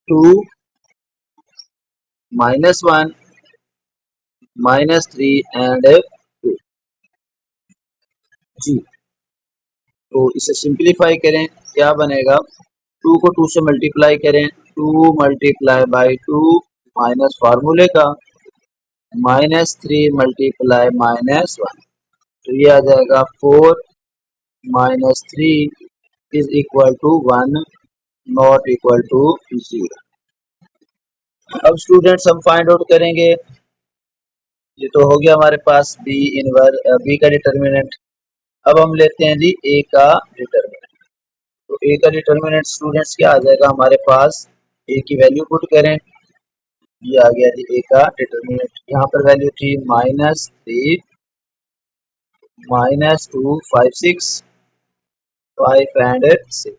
2, -1, -3 एंड 2 जी। तो इसे सिंप्लीफाई करें, क्या बनेगा, 2 को 2 से मल्टीप्लाई करें, 2 मल्टीप्लाई बाई 2 माइनस फार्मूले का -3 मल्टीप्लाई -1, तो ये आ जाएगा 4 -3 is equal to 1 not equal to 0। अब स्टूडेंट्स हम फाइंड आउट करेंगे, ये तो हो गया हमारे पास बी इनवर्स, बी का डिटर्मिनेंट। अब हम लेते हैं जी ए का डिटर्मिनेंट। तो ए का डिटर्मिनेंट स्टूडेंट्स क्या आ जाएगा हमारे पास, ए की वैल्यू पुट करें, ये आ गया जी ए का डिटर्मिनेंट। यहाँ पर वैल्यू थी -3, -2, 5, 6, 5 एंड 6।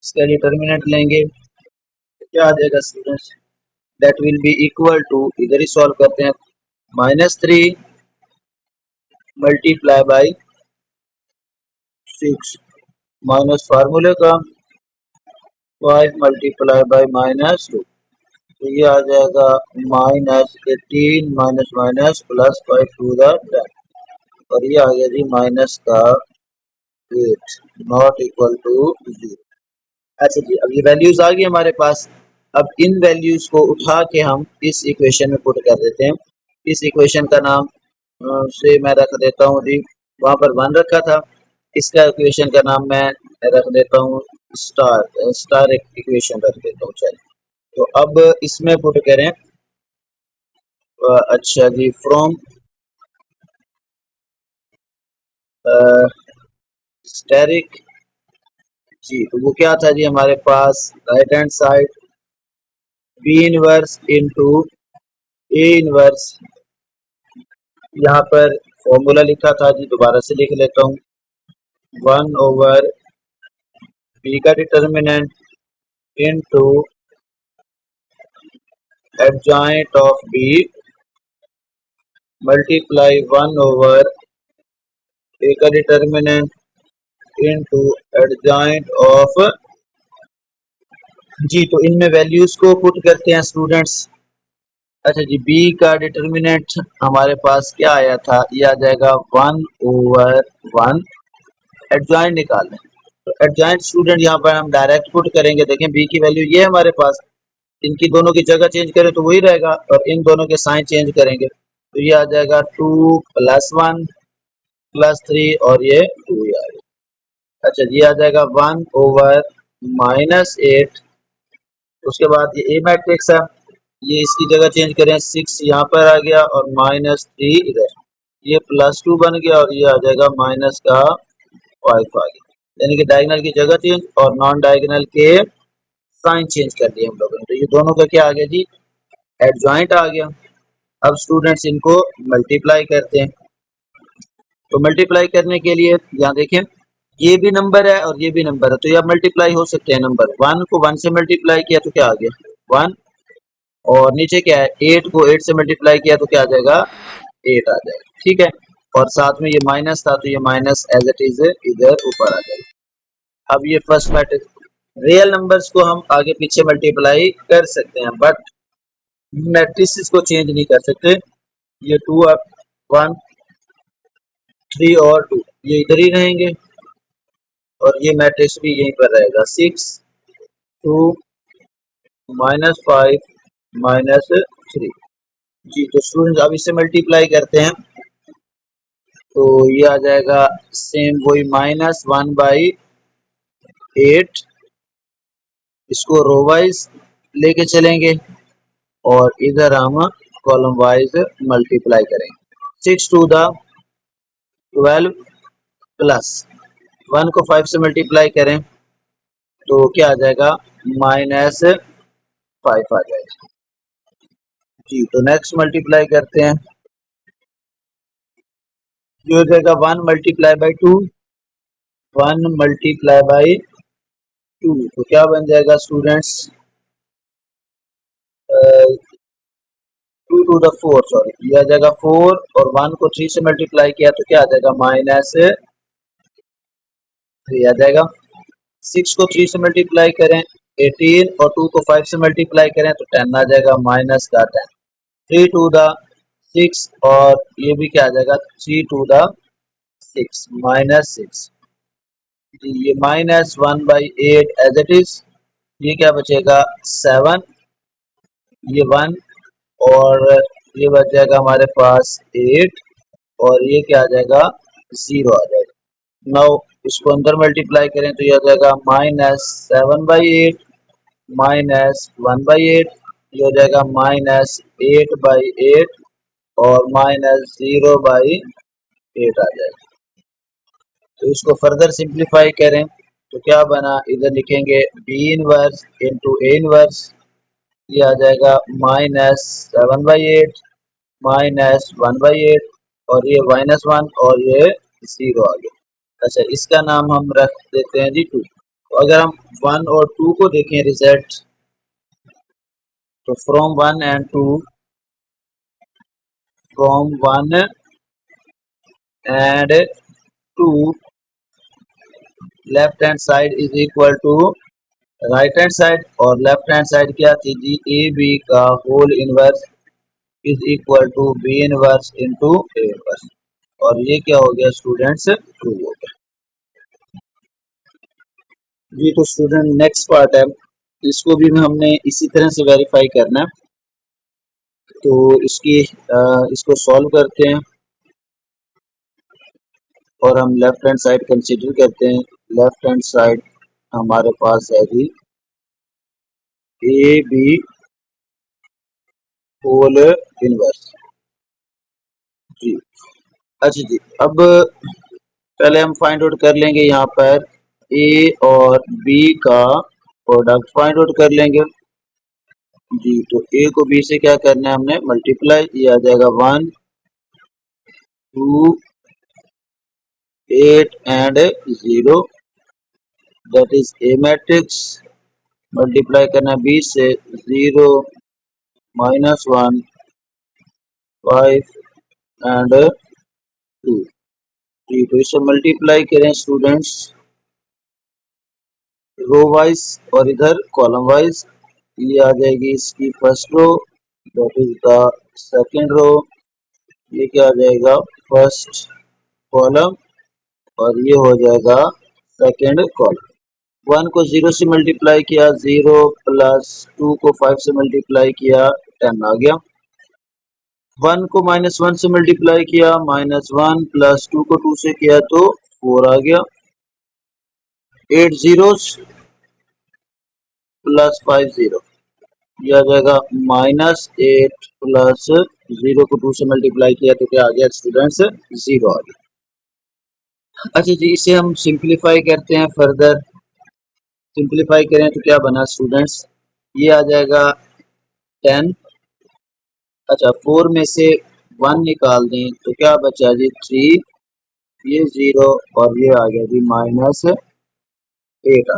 इसका डिटर्मिनेंट लेंगे तो क्या आ जाएगा students, that will be equal to, इधर ही सॉल्व करते हैं, -3 मल्टीप्लाई बाई 6 माइनस फार्मूले का 5 मल्टीप्लाई बाई -2, तो ये आ जाएगा -18 minus minus plus 5 to the 10, और ये आ गया जी माइनस का 8 नॉट इक्वल टू 0। अच्छा जी, अब ये वैल्यूज आ गई हमारे पास। अब इन वैल्यूज को उठा के हम इस इक्वेशन में पुट कर देते हैं। इस इक्वेशन का नाम से मैं रख देता हूँ जी, वहाँ पर 1 रखा था, इसका इक्वेशन का नाम मैं रख देता हूँ स्टार इक्वेशन रख देता हूँ। चलिए, तो अब इसमें पुट करें, अच्छा जी, फ्रॉम स्टेरिक जी, तो वो क्या था जी हमारे पास, right hand side B inverse into A inverse, यहाँ पर फॉर्मूला लिखा था जी, दोबारा से लिख लेता हूँ, 1 ओवर बी का determinant into adjoint of B multiply 1 over A का डिटर्मिनेंट इनटू एडजॉइंट ऑफ जी। तो इनमें वैल्यूज को पुट करते हैं स्टूडेंट्स। अच्छा जी, बी का डिटर्मिनेंट हमारे पास क्या आया था, ये आ जाएगा 1 ओवर 1, एडजॉइंट निकालना है तो एडजॉइंट स्टूडेंट यहाँ पर हम डायरेक्ट पुट करेंगे। देखें बी की वैल्यू ये है हमारे पास, इनकी दोनों की जगह चेंज करें तो वही रहेगा, और इन दोनों के साइन चेंज करेंगे तो ये आ जाएगा 2 + 1 + 3, और ये 2 ही आ गया। अच्छा जी, आ जाएगा 1 ओवर -8, उसके बाद ये ए मैट्रिक्स है, ये इसकी जगह चेंज करें, 6 यहाँ पर आ गया और -3 इधर, ये +2 बन गया, और ये आ जाएगा माइनस का 5 आ गया। यानी कि डायगोनल की जगह चेंज और नॉन डायगोनल के साइन चेंज कर दिए हम लोगों ने, तो ये दोनों का क्या आ गया जी, एडजॉइंट आ गया। अब स्टूडेंट्स इनको मल्टीप्लाई करते हैं, तो मल्टीप्लाई करने के लिए यहाँ देखें, ये भी नंबर है और ये भी नंबर है, तो ये मल्टीप्लाई हो सकते हैं। नंबर 1 को 1 से मल्टीप्लाई किया तो क्या आ गया 1, और नीचे क्या है 8 को 8 से मल्टीप्लाई किया तो क्या आ जाएगा 8 आ जाएगा, ठीक है। और साथ में ये माइनस था तो ये माइनस एज इट इज इधर ऊपर आ जाएगा। अब ये फर्स्ट मैट्रिक्स, रियल नंबर्स को हम आगे पीछे मल्टीप्लाई कर सकते हैं, बट मैट्रिसेस को चेंज नहीं कर सकते। ये 2 और 1, 3 और 2 ये इधर ही रहेंगे, और ये मैट्रिक्स भी यहीं पर रहेगा, 6, 2 -5 -3। जी तो स्टूडेंट्स अब इससे मल्टीप्लाई करते हैं तो ये आ जाएगा सेम वही -1/8। इसको रो वाइज लेके चलेंगे और इधर हम कॉलम वाइज मल्टीप्लाई करेंगे। 6 टू द 12 प्लस 1 को 5 से मल्टीप्लाई करें तो क्या आ जाएगा -5 आ जाएगा। जी तो नेक्स्ट मल्टीप्लाई करते हैं। ये हो जाएगा 1 मल्टीप्लाई बाई 2, 1 मल्टीप्लाई बाई 2 तो क्या बन जाएगा स्टूडेंट्स 2 टू द 4 सॉरी ये आ जाएगा 4 और 1 को 3 से मल्टीप्लाई किया तो क्या आ जाएगा -3 आ जाएगा। 6 को 3 से मल्टीप्लाई करें 18 और 2 को 5 से मल्टीप्लाई करें तो 10 आ जाएगा माइनस का 10। 3 टू द 6 और ये भी क्या आ जाएगा 3 टू द 6 -6। ये -1/8 एज इट इज। ये क्या बचेगा 7, ये 1 और ये बच जाएगा हमारे पास 8 और ये क्या आ जाएगा 0 आ जाएगा। नाउ इसको अंदर मल्टीप्लाई करें तो ये आ जाएगा -7/8 -1/8 ये हो जाएगा -8/8 और -0/8 आ जाएगा। तो इसको फर्दर सिंप्लीफाई करें तो क्या बना इधर लिखेंगे b inverse into a inverse ये आ जाएगा -7/8 -1/8 और ये -1 और ये 0 आ गया। अच्छा इसका नाम हम रख देते हैं जी 2। तो अगर हम 1 और 2 को देखें रिजल्ट तो from 1 and 2 from 1 and 2 left hand side is equal to right hand side और लेफ्ट हैंड साइड क्या थी जी ए बी का whole inverse is equal to B inverse into A inverse और ये क्या हो गया स्टूडेंट्स ट्रू हो गया। जी तो स्टूडेंट नेक्स्ट पार्ट है इसको भी हमने इसी तरह से वेरीफाई करना है तो इसको सॉल्व करते हैं और हम लेफ्ट हैंड साइड कंसीडर करते हैं। लेफ्ट हैंड साइड हमारे पास है जी ए बी होल इनवर्स। जी अच्छा जी अब पहले हम फाइंड आउट कर लेंगे यहाँ पर ए और बी का प्रोडक्ट फाइंड आउट कर लेंगे। जी तो ए को बी से क्या करना है हमने मल्टीप्लाई ये आ जाएगा 1 2 8 and 0 that is A matrix multiply करना बी से 0 -1 5 एंड 2। जी तो इसे मल्टीप्लाई करें स्टूडेंट्स रो वाइज और इधर कॉलम वाइज ये आ जाएगी इसकी first row that is the second row ये क्या आ जाएगा फर्स्ट कॉलम और ये हो जाएगा सेकंड कॉलम। 1 को 0 से मल्टीप्लाई किया 0 प्लस 2 को 5 से मल्टीप्लाई किया 10 आ गया। 1 को -1 से मल्टीप्लाई किया -1 प्लस 2 को 2 से किया तो 4 आ गया। 8 zeros प्लस 5 0 ये आ जाएगा -8 प्लस 0 को 2 से मल्टीप्लाई किया तो क्या आ गया स्टूडेंट्स 0 आ गया। अच्छा जी इसे हम सिंप्लीफाई करते हैं फर्दर सिंप्लीफाई करें तो क्या बना स्टूडेंट्स ये आ जाएगा 10। अच्छा 4 में से 1 निकाल दें तो क्या बचा जी 3 ये 0 और ये आ गया जी -8 आ गया।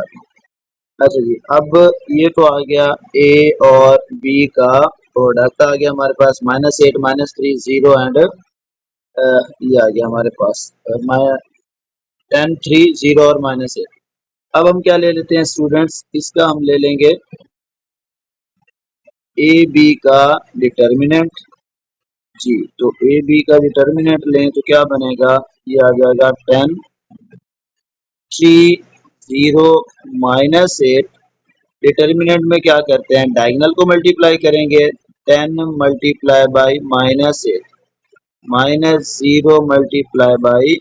अच्छा जी अब ये तो आ गया ए और बी का प्रोडक्ट आ गया हमारे पास -8 -3 0 एंड ये आ गया हमारे पास 10 3 0 और -8। अब हम क्या ले लेते हैं स्टूडेंट्स इसका हम ले लेंगे ए बी का डिटर्मिनेंट। जी तो ए बी का डिटर्मिनेंट लें तो क्या बनेगा ये आ जाएगा 10 3 0 -8 डिटर्मिनेंट में क्या करते हैं, डायगोनल को मल्टीप्लाई करेंगे, 10 multiply by -8 minus 0 multiply by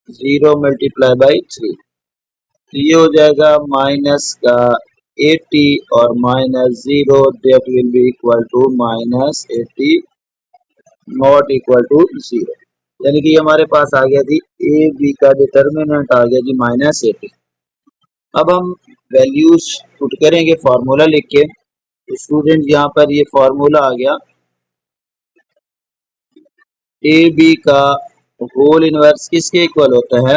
3, तो ये हो जाएगा माइनस का 80 और -0 that will be equal to -80 not equal to 0, यानी कि हमारे पास आ गया जी ए बी का डिटर्मिनेंट आ गया जी -80। अब हम वैल्यूज पुट करेंगे फार्मूला लिख के, तो स्टूडेंट यहाँ पर ये फार्मूला आ गया, ए बी का होल इनवर्स किसके इक्वल होता है,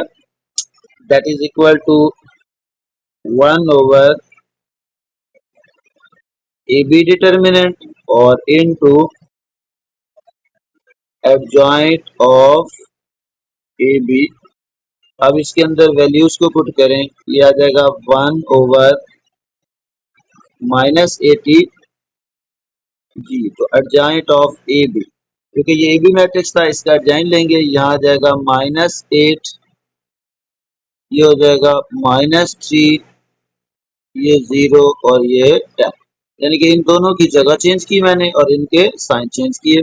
that is equal to 1 over A B determinant और into adjoint of A B. अब इसके अंदर वैल्यूज को पुट करें, ये आ जाएगा 1 ओवर -80 जी, तो एडजॉइंट ऑफ ए बी, क्योंकि ये ए बी मैट्रिक्स था इसका एडजॉइंट लेंगे, यहाँ आ जाएगा -8, ये हो जाएगा -3, ये 0 और ये 10, यानी कि इन दोनों की जगह चेंज की मैंने और इनके साइन चेंज किए।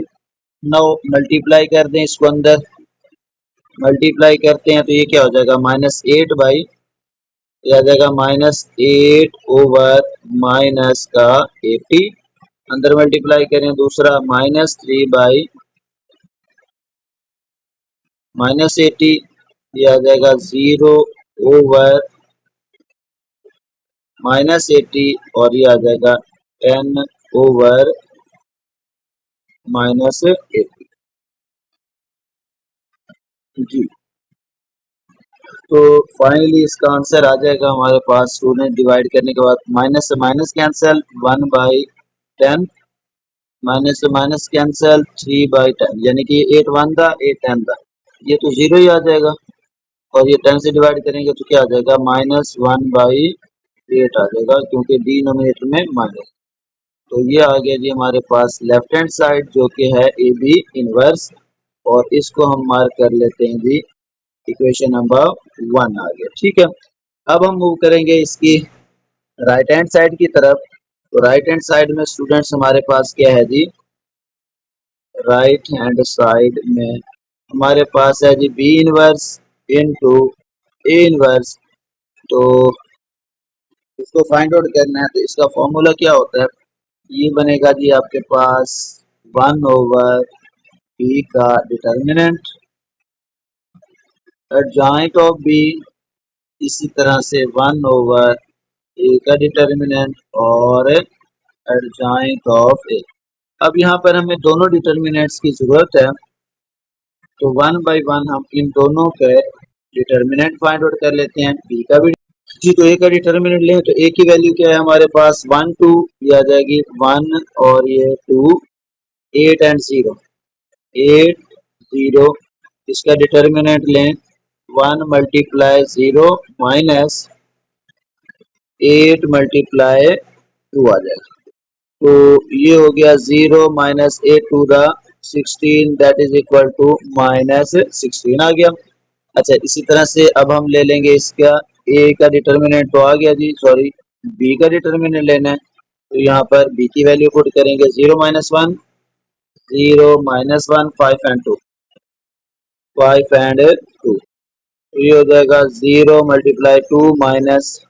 नाउ मल्टीप्लाई कर दें, इसको अंदर मल्टीप्लाई करते हैं तो ये क्या हो जाएगा, -8 बाई, ये आ जाएगा -8 ओवर माइनस का 80, अंदर मल्टीप्लाई करें दूसरा -3 बाई -80, ये आ जाएगा 0 ओवर -80 और ये आ जाएगा 10 ओवर -80 जी। तो फाइनली इसका आंसर आ जाएगा हमारे पास, स्टूडेंट डिवाइड करने के बाद माइनस से माइनस कैंसिल, 1/10, माइनस से माइनस कैंसिल, 3/10, यानी कि 8 1 था 8 10 था, ये तो 0 ही आ जाएगा, और ये 10 से डिवाइड करेंगे तो क्या आ जाएगा, -1/8 आ जाएगा, क्योंकि डिनोमिनेटर में माइनस। तो ये आ गया जी हमारे पास लेफ्ट हैंड साइड जो कि है ए बी इनवर्स, और इसको हम मार्क कर लेते हैं जी इक्वेशन नंबर 1 आ गया, ठीक है। अब हम मूव करेंगे इसकी राइट हैंड साइड की तरफ, तो राइट हैंड साइड में स्टूडेंट्स हमारे पास क्या है जी, राइट हैंड साइड में हमारे पास है जी B inverse into A inverse, तो इसको फाइंड आउट करना है, तो इसका फॉर्मूला क्या होता है, ये बनेगा जी आपके पास 1 ओवर बी का डिटर्मिनेंट एडजॉइंट ऑफ बी, इसी तरह से 1 ओवर ए का डिटर्मिनेंट और एडजॉइंट ऑफ ए। अब यहाँ पर हमें दोनों डिटर्मिनेंट्स की जरूरत है, तो 1 बाई 1 हम इन दोनों के डिटर्मिनेंट फाइंड आउट कर लेते हैं, बी का भी जी, तो ए का डिटर्मिनेंट लें तो ए की वैल्यू क्या है हमारे पास 1 2, ये आ जाएगी 1 और ये 2, 8 एंड 0, 8 0, इसका डिटर्मिनेंट लें 1 मल्टीप्लाई 0 माइनस 8 मल्टीप्लाई 2 आ जाएगा, तो ये हो गया 0 minus 8 to the 16 that is equal to -16 आ गया। अच्छा, इसी तरह से अब हम ले लेंगे इसका ए का डिटर्मिनेंट तो आ गया जी, सॉरी बी का डिटर्मिनेंट लेना है, तो यहाँ पर बी की वैल्यू पुट करेंगे 0 माइनस 1 0 माइनस 1 5 एंड 2 5 एंड 2, तो ये हो जाएगा 0 multiply 2 minus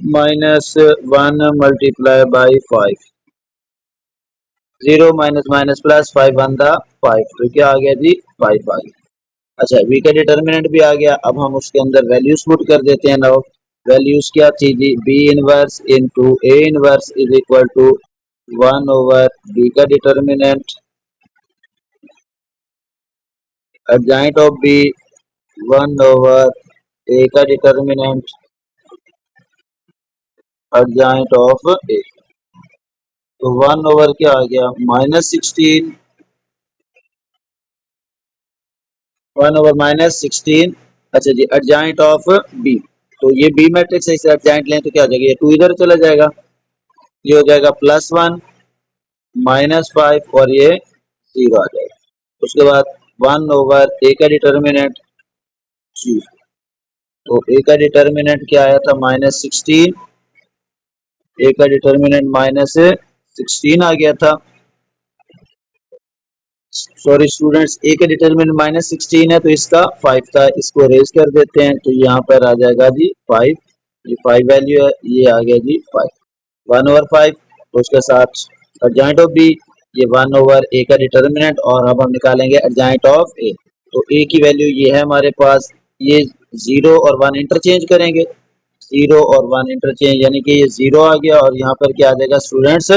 1 multiply by 5, 0 minus minus plus 5 one दा 5, तो क्या आ गया जी 5 आ गया। अच्छा, बी का डिटर्मिनेंट भी आ गया, अब हम उसके अंदर वैल्यूज पुट कर देते हैं। नाउ वैल्यूज क्या थी जी, B inverse into A inverse is equal to 1 over B का determinant adjoint of B 1 over A का डिटर्मिनेंट एडजॉइंट ऑफ ए, तो 1 ओवर क्या आ गया -16, 1 ओवर -16। अच्छा जी, एडजॉइंट ऑफ बी, तो ये बी मैट्रिक्स है, इसे एडजॉइंट लें तो क्या हो जाएगा, ये 2 इधर चला जाएगा, ये हो जाएगा +1 -5 और ये 0 आ जाएगा। उसके बाद 1 ओवर ए का डिटर्मिनेंट जी, तो ए का डिटर्मिनेंट क्या आया था -16, ए का डिटर्मिनेंट -16 आ गया था। सॉरी स्टूडेंट्स, ए का डिटर्मिनेंट -16 है तो इसका 5 था, इसको रेज कर देते हैं तो यहाँ पर आ जाएगा जी 5, ये 5 वैल्यू है, ये आ गया जी 5, 1/5। तो उसके साथ एडजॉइंट ऑफ बी, ये 1/, ए का डिटर्मिनेंट, और अब हम निकालेंगे एडजॉइंट ऑफ ए। तो ए की वैल्यू ये है हमारे पास, ये 0 और 1 इंटरचेंज करेंगे, 0 और 1 इंटरचेंज यानी कि ये 0 आ गया और यहाँ पर क्या आ जाएगा स्टूडेंट्स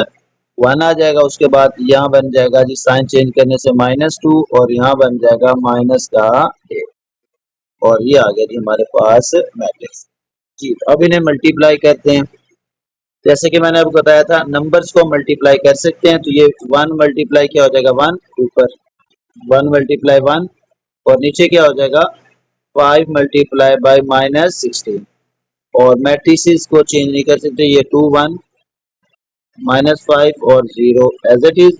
1 आ जाएगा। उसके बाद यहाँ बन जाएगा जी साइन चेंज करने से -2 और यहाँ बन जाएगा माइनस का 8 और ये आ गया जी हमारे पास मैट्रिक्स। जी तो अब इन्हें मल्टीप्लाई करते हैं। जैसे कि मैंने आपको बताया था नंबर्स को मल्टीप्लाई कर सकते हैं, तो ये 1 मल्टीप्लाई क्या हो जाएगा 1 ऊपर, 1 मल्टीप्लाई 1 और नीचे क्या हो जाएगा 5 मल्टीप्लाई बाय -16 और मैट्रिसेस को चेंज नहीं कर सकते, ये 2 1 -5 और 0 एज इट इज,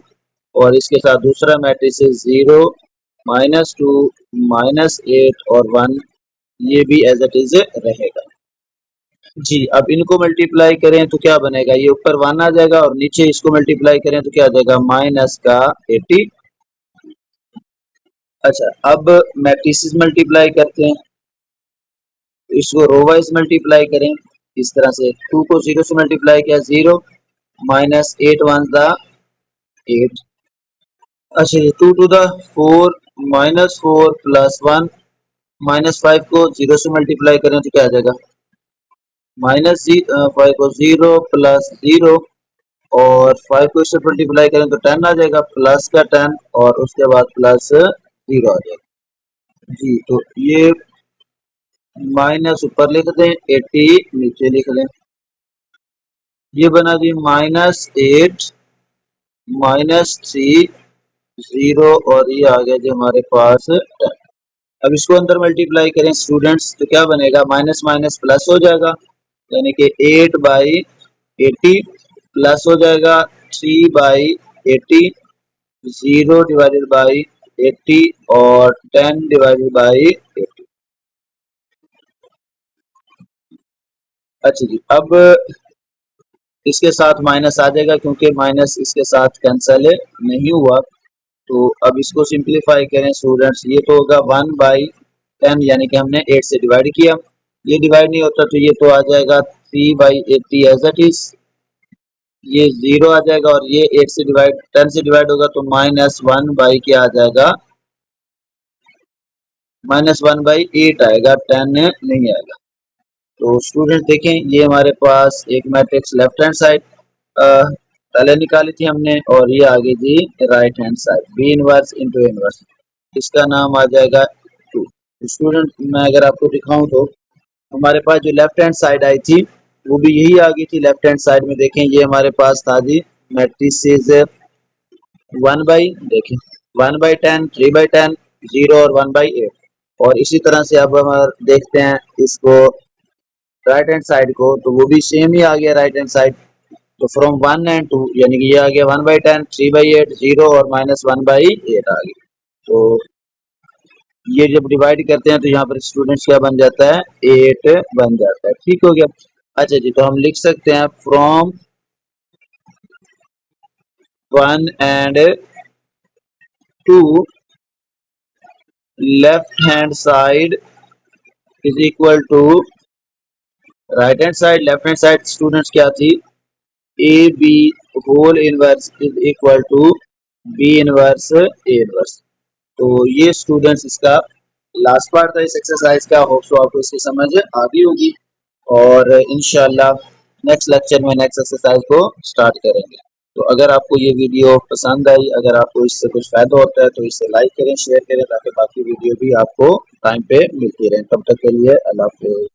और इसके साथ दूसरा मैट्रिसेस 0 -2 -8 और 1 ये भी एज इट इज रहेगा। जी अब इनको मल्टीप्लाई करें तो क्या बनेगा, ये ऊपर 1 आ जाएगा और नीचे इसको मल्टीप्लाई करें तो क्या आ जाएगा माइनस का 80। अच्छा अब मैट्रिसेस मल्टीप्लाई करते हैं, तो इसको रो वाइज मल्टीप्लाई करें इस तरह से, 2 को 0 से मल्टीप्लाई किया 0 -8 1 दा 8। अच्छा ये 2 to the 4 -4 प्लस 1 -5 को 0 से मल्टीप्लाई करें तो क्या आ जाएगा -5 को 0 प्लस 0 और 5 को इससे मल्टीप्लाई करें तो 10 आ जाएगा, प्लस का 10 और उसके बाद प्लस 0 आ जाएगा। जी तो ये माइनस ऊपर लिख दें 80 नीचे लिख लें, ये बना जी -8 -3 0 और ये आ गया जी हमारे पास 10। अब इसको अंदर मल्टीप्लाई करें स्टूडेंट्स तो क्या बनेगा माइनस माइनस प्लस हो जाएगा, यानी कि 8/80 प्लस हो जाएगा 3/80, 0 डिवाइडेड बाई 80 और 10 डिवाइडेड बाई 80। अच्छा जी अब इसके साथ माइनस आ जाएगा क्योंकि माइनस इसके साथ कैंसिल नहीं हुआ, तो अब इसको सिंप्लीफाई करें स्टूडेंट्स, ये तो होगा 1/10 यानी कि हमने 8 से डिवाइड किया, ये डिवाइड नहीं होता तो ये तो आ जाएगा 3/80 एज इट इज, ये 0 आ जाएगा और ये 8 से डिवाइड 10 से डिवाइड होगा तो -1 बाई क्या आ जाएगा -1/8 आएगा, 10 नहीं आएगा। तो स्टूडेंट देखें ये हमारे पास एक मैट्रिक्स लेफ्ट हैंड साइड पहले निकाली थी हमने और ये आगे जी right hand side B inverse into inverse, इसका नाम आ जाएगा 2। स्टूडेंट मैं अगर आपको दिखाऊं तो हमारे पास जो लेफ्ट हैंड साइड आई थी वो भी यही आ गई थी। लेफ्ट हैंड साइड में देखें ये हमारे पास था जी मैट्रिसेस 1/देखें 1/10 3/10 0 और 1/8, और इसी तरह से अब हम देखते हैं इसको राइट हैंड साइड को तो वो भी सेम ही आ गया राइट हैंड साइड, तो फ्रॉम 1 एंड 2 यानी कि ये आ गया 1/10 3/8 0 और -1/8 आ गया। तो ये जब डिवाइड करते हैं तो यहाँ पर स्टूडेंट्स क्या बन जाता है 8 बन जाता है, ठीक हो गया। अच्छा जी तो हम लिख सकते हैं from 1 and 2 left hand side is equal to right hand side. Left hand side students क्या थी A B whole inverse is equal to B inverse A inverse. तो ये स्टूडेंट्स इसका लास्ट पार्ट था इस एक्सरसाइज का, होप सो आपको इसकी समझ आ गई होगी और इंशाल्लाह नेक्स्ट लेक्चर में नेक्स्ट एक्सरसाइज को स्टार्ट करेंगे। तो अगर आपको ये वीडियो पसंद आई, अगर आपको इससे कुछ फायदा होता है तो इसे लाइक करें शेयर करें ताकि बाकी वीडियो भी आपको टाइम पे मिलती रहे। तब तक के लिए अल्लाह हाफिज़।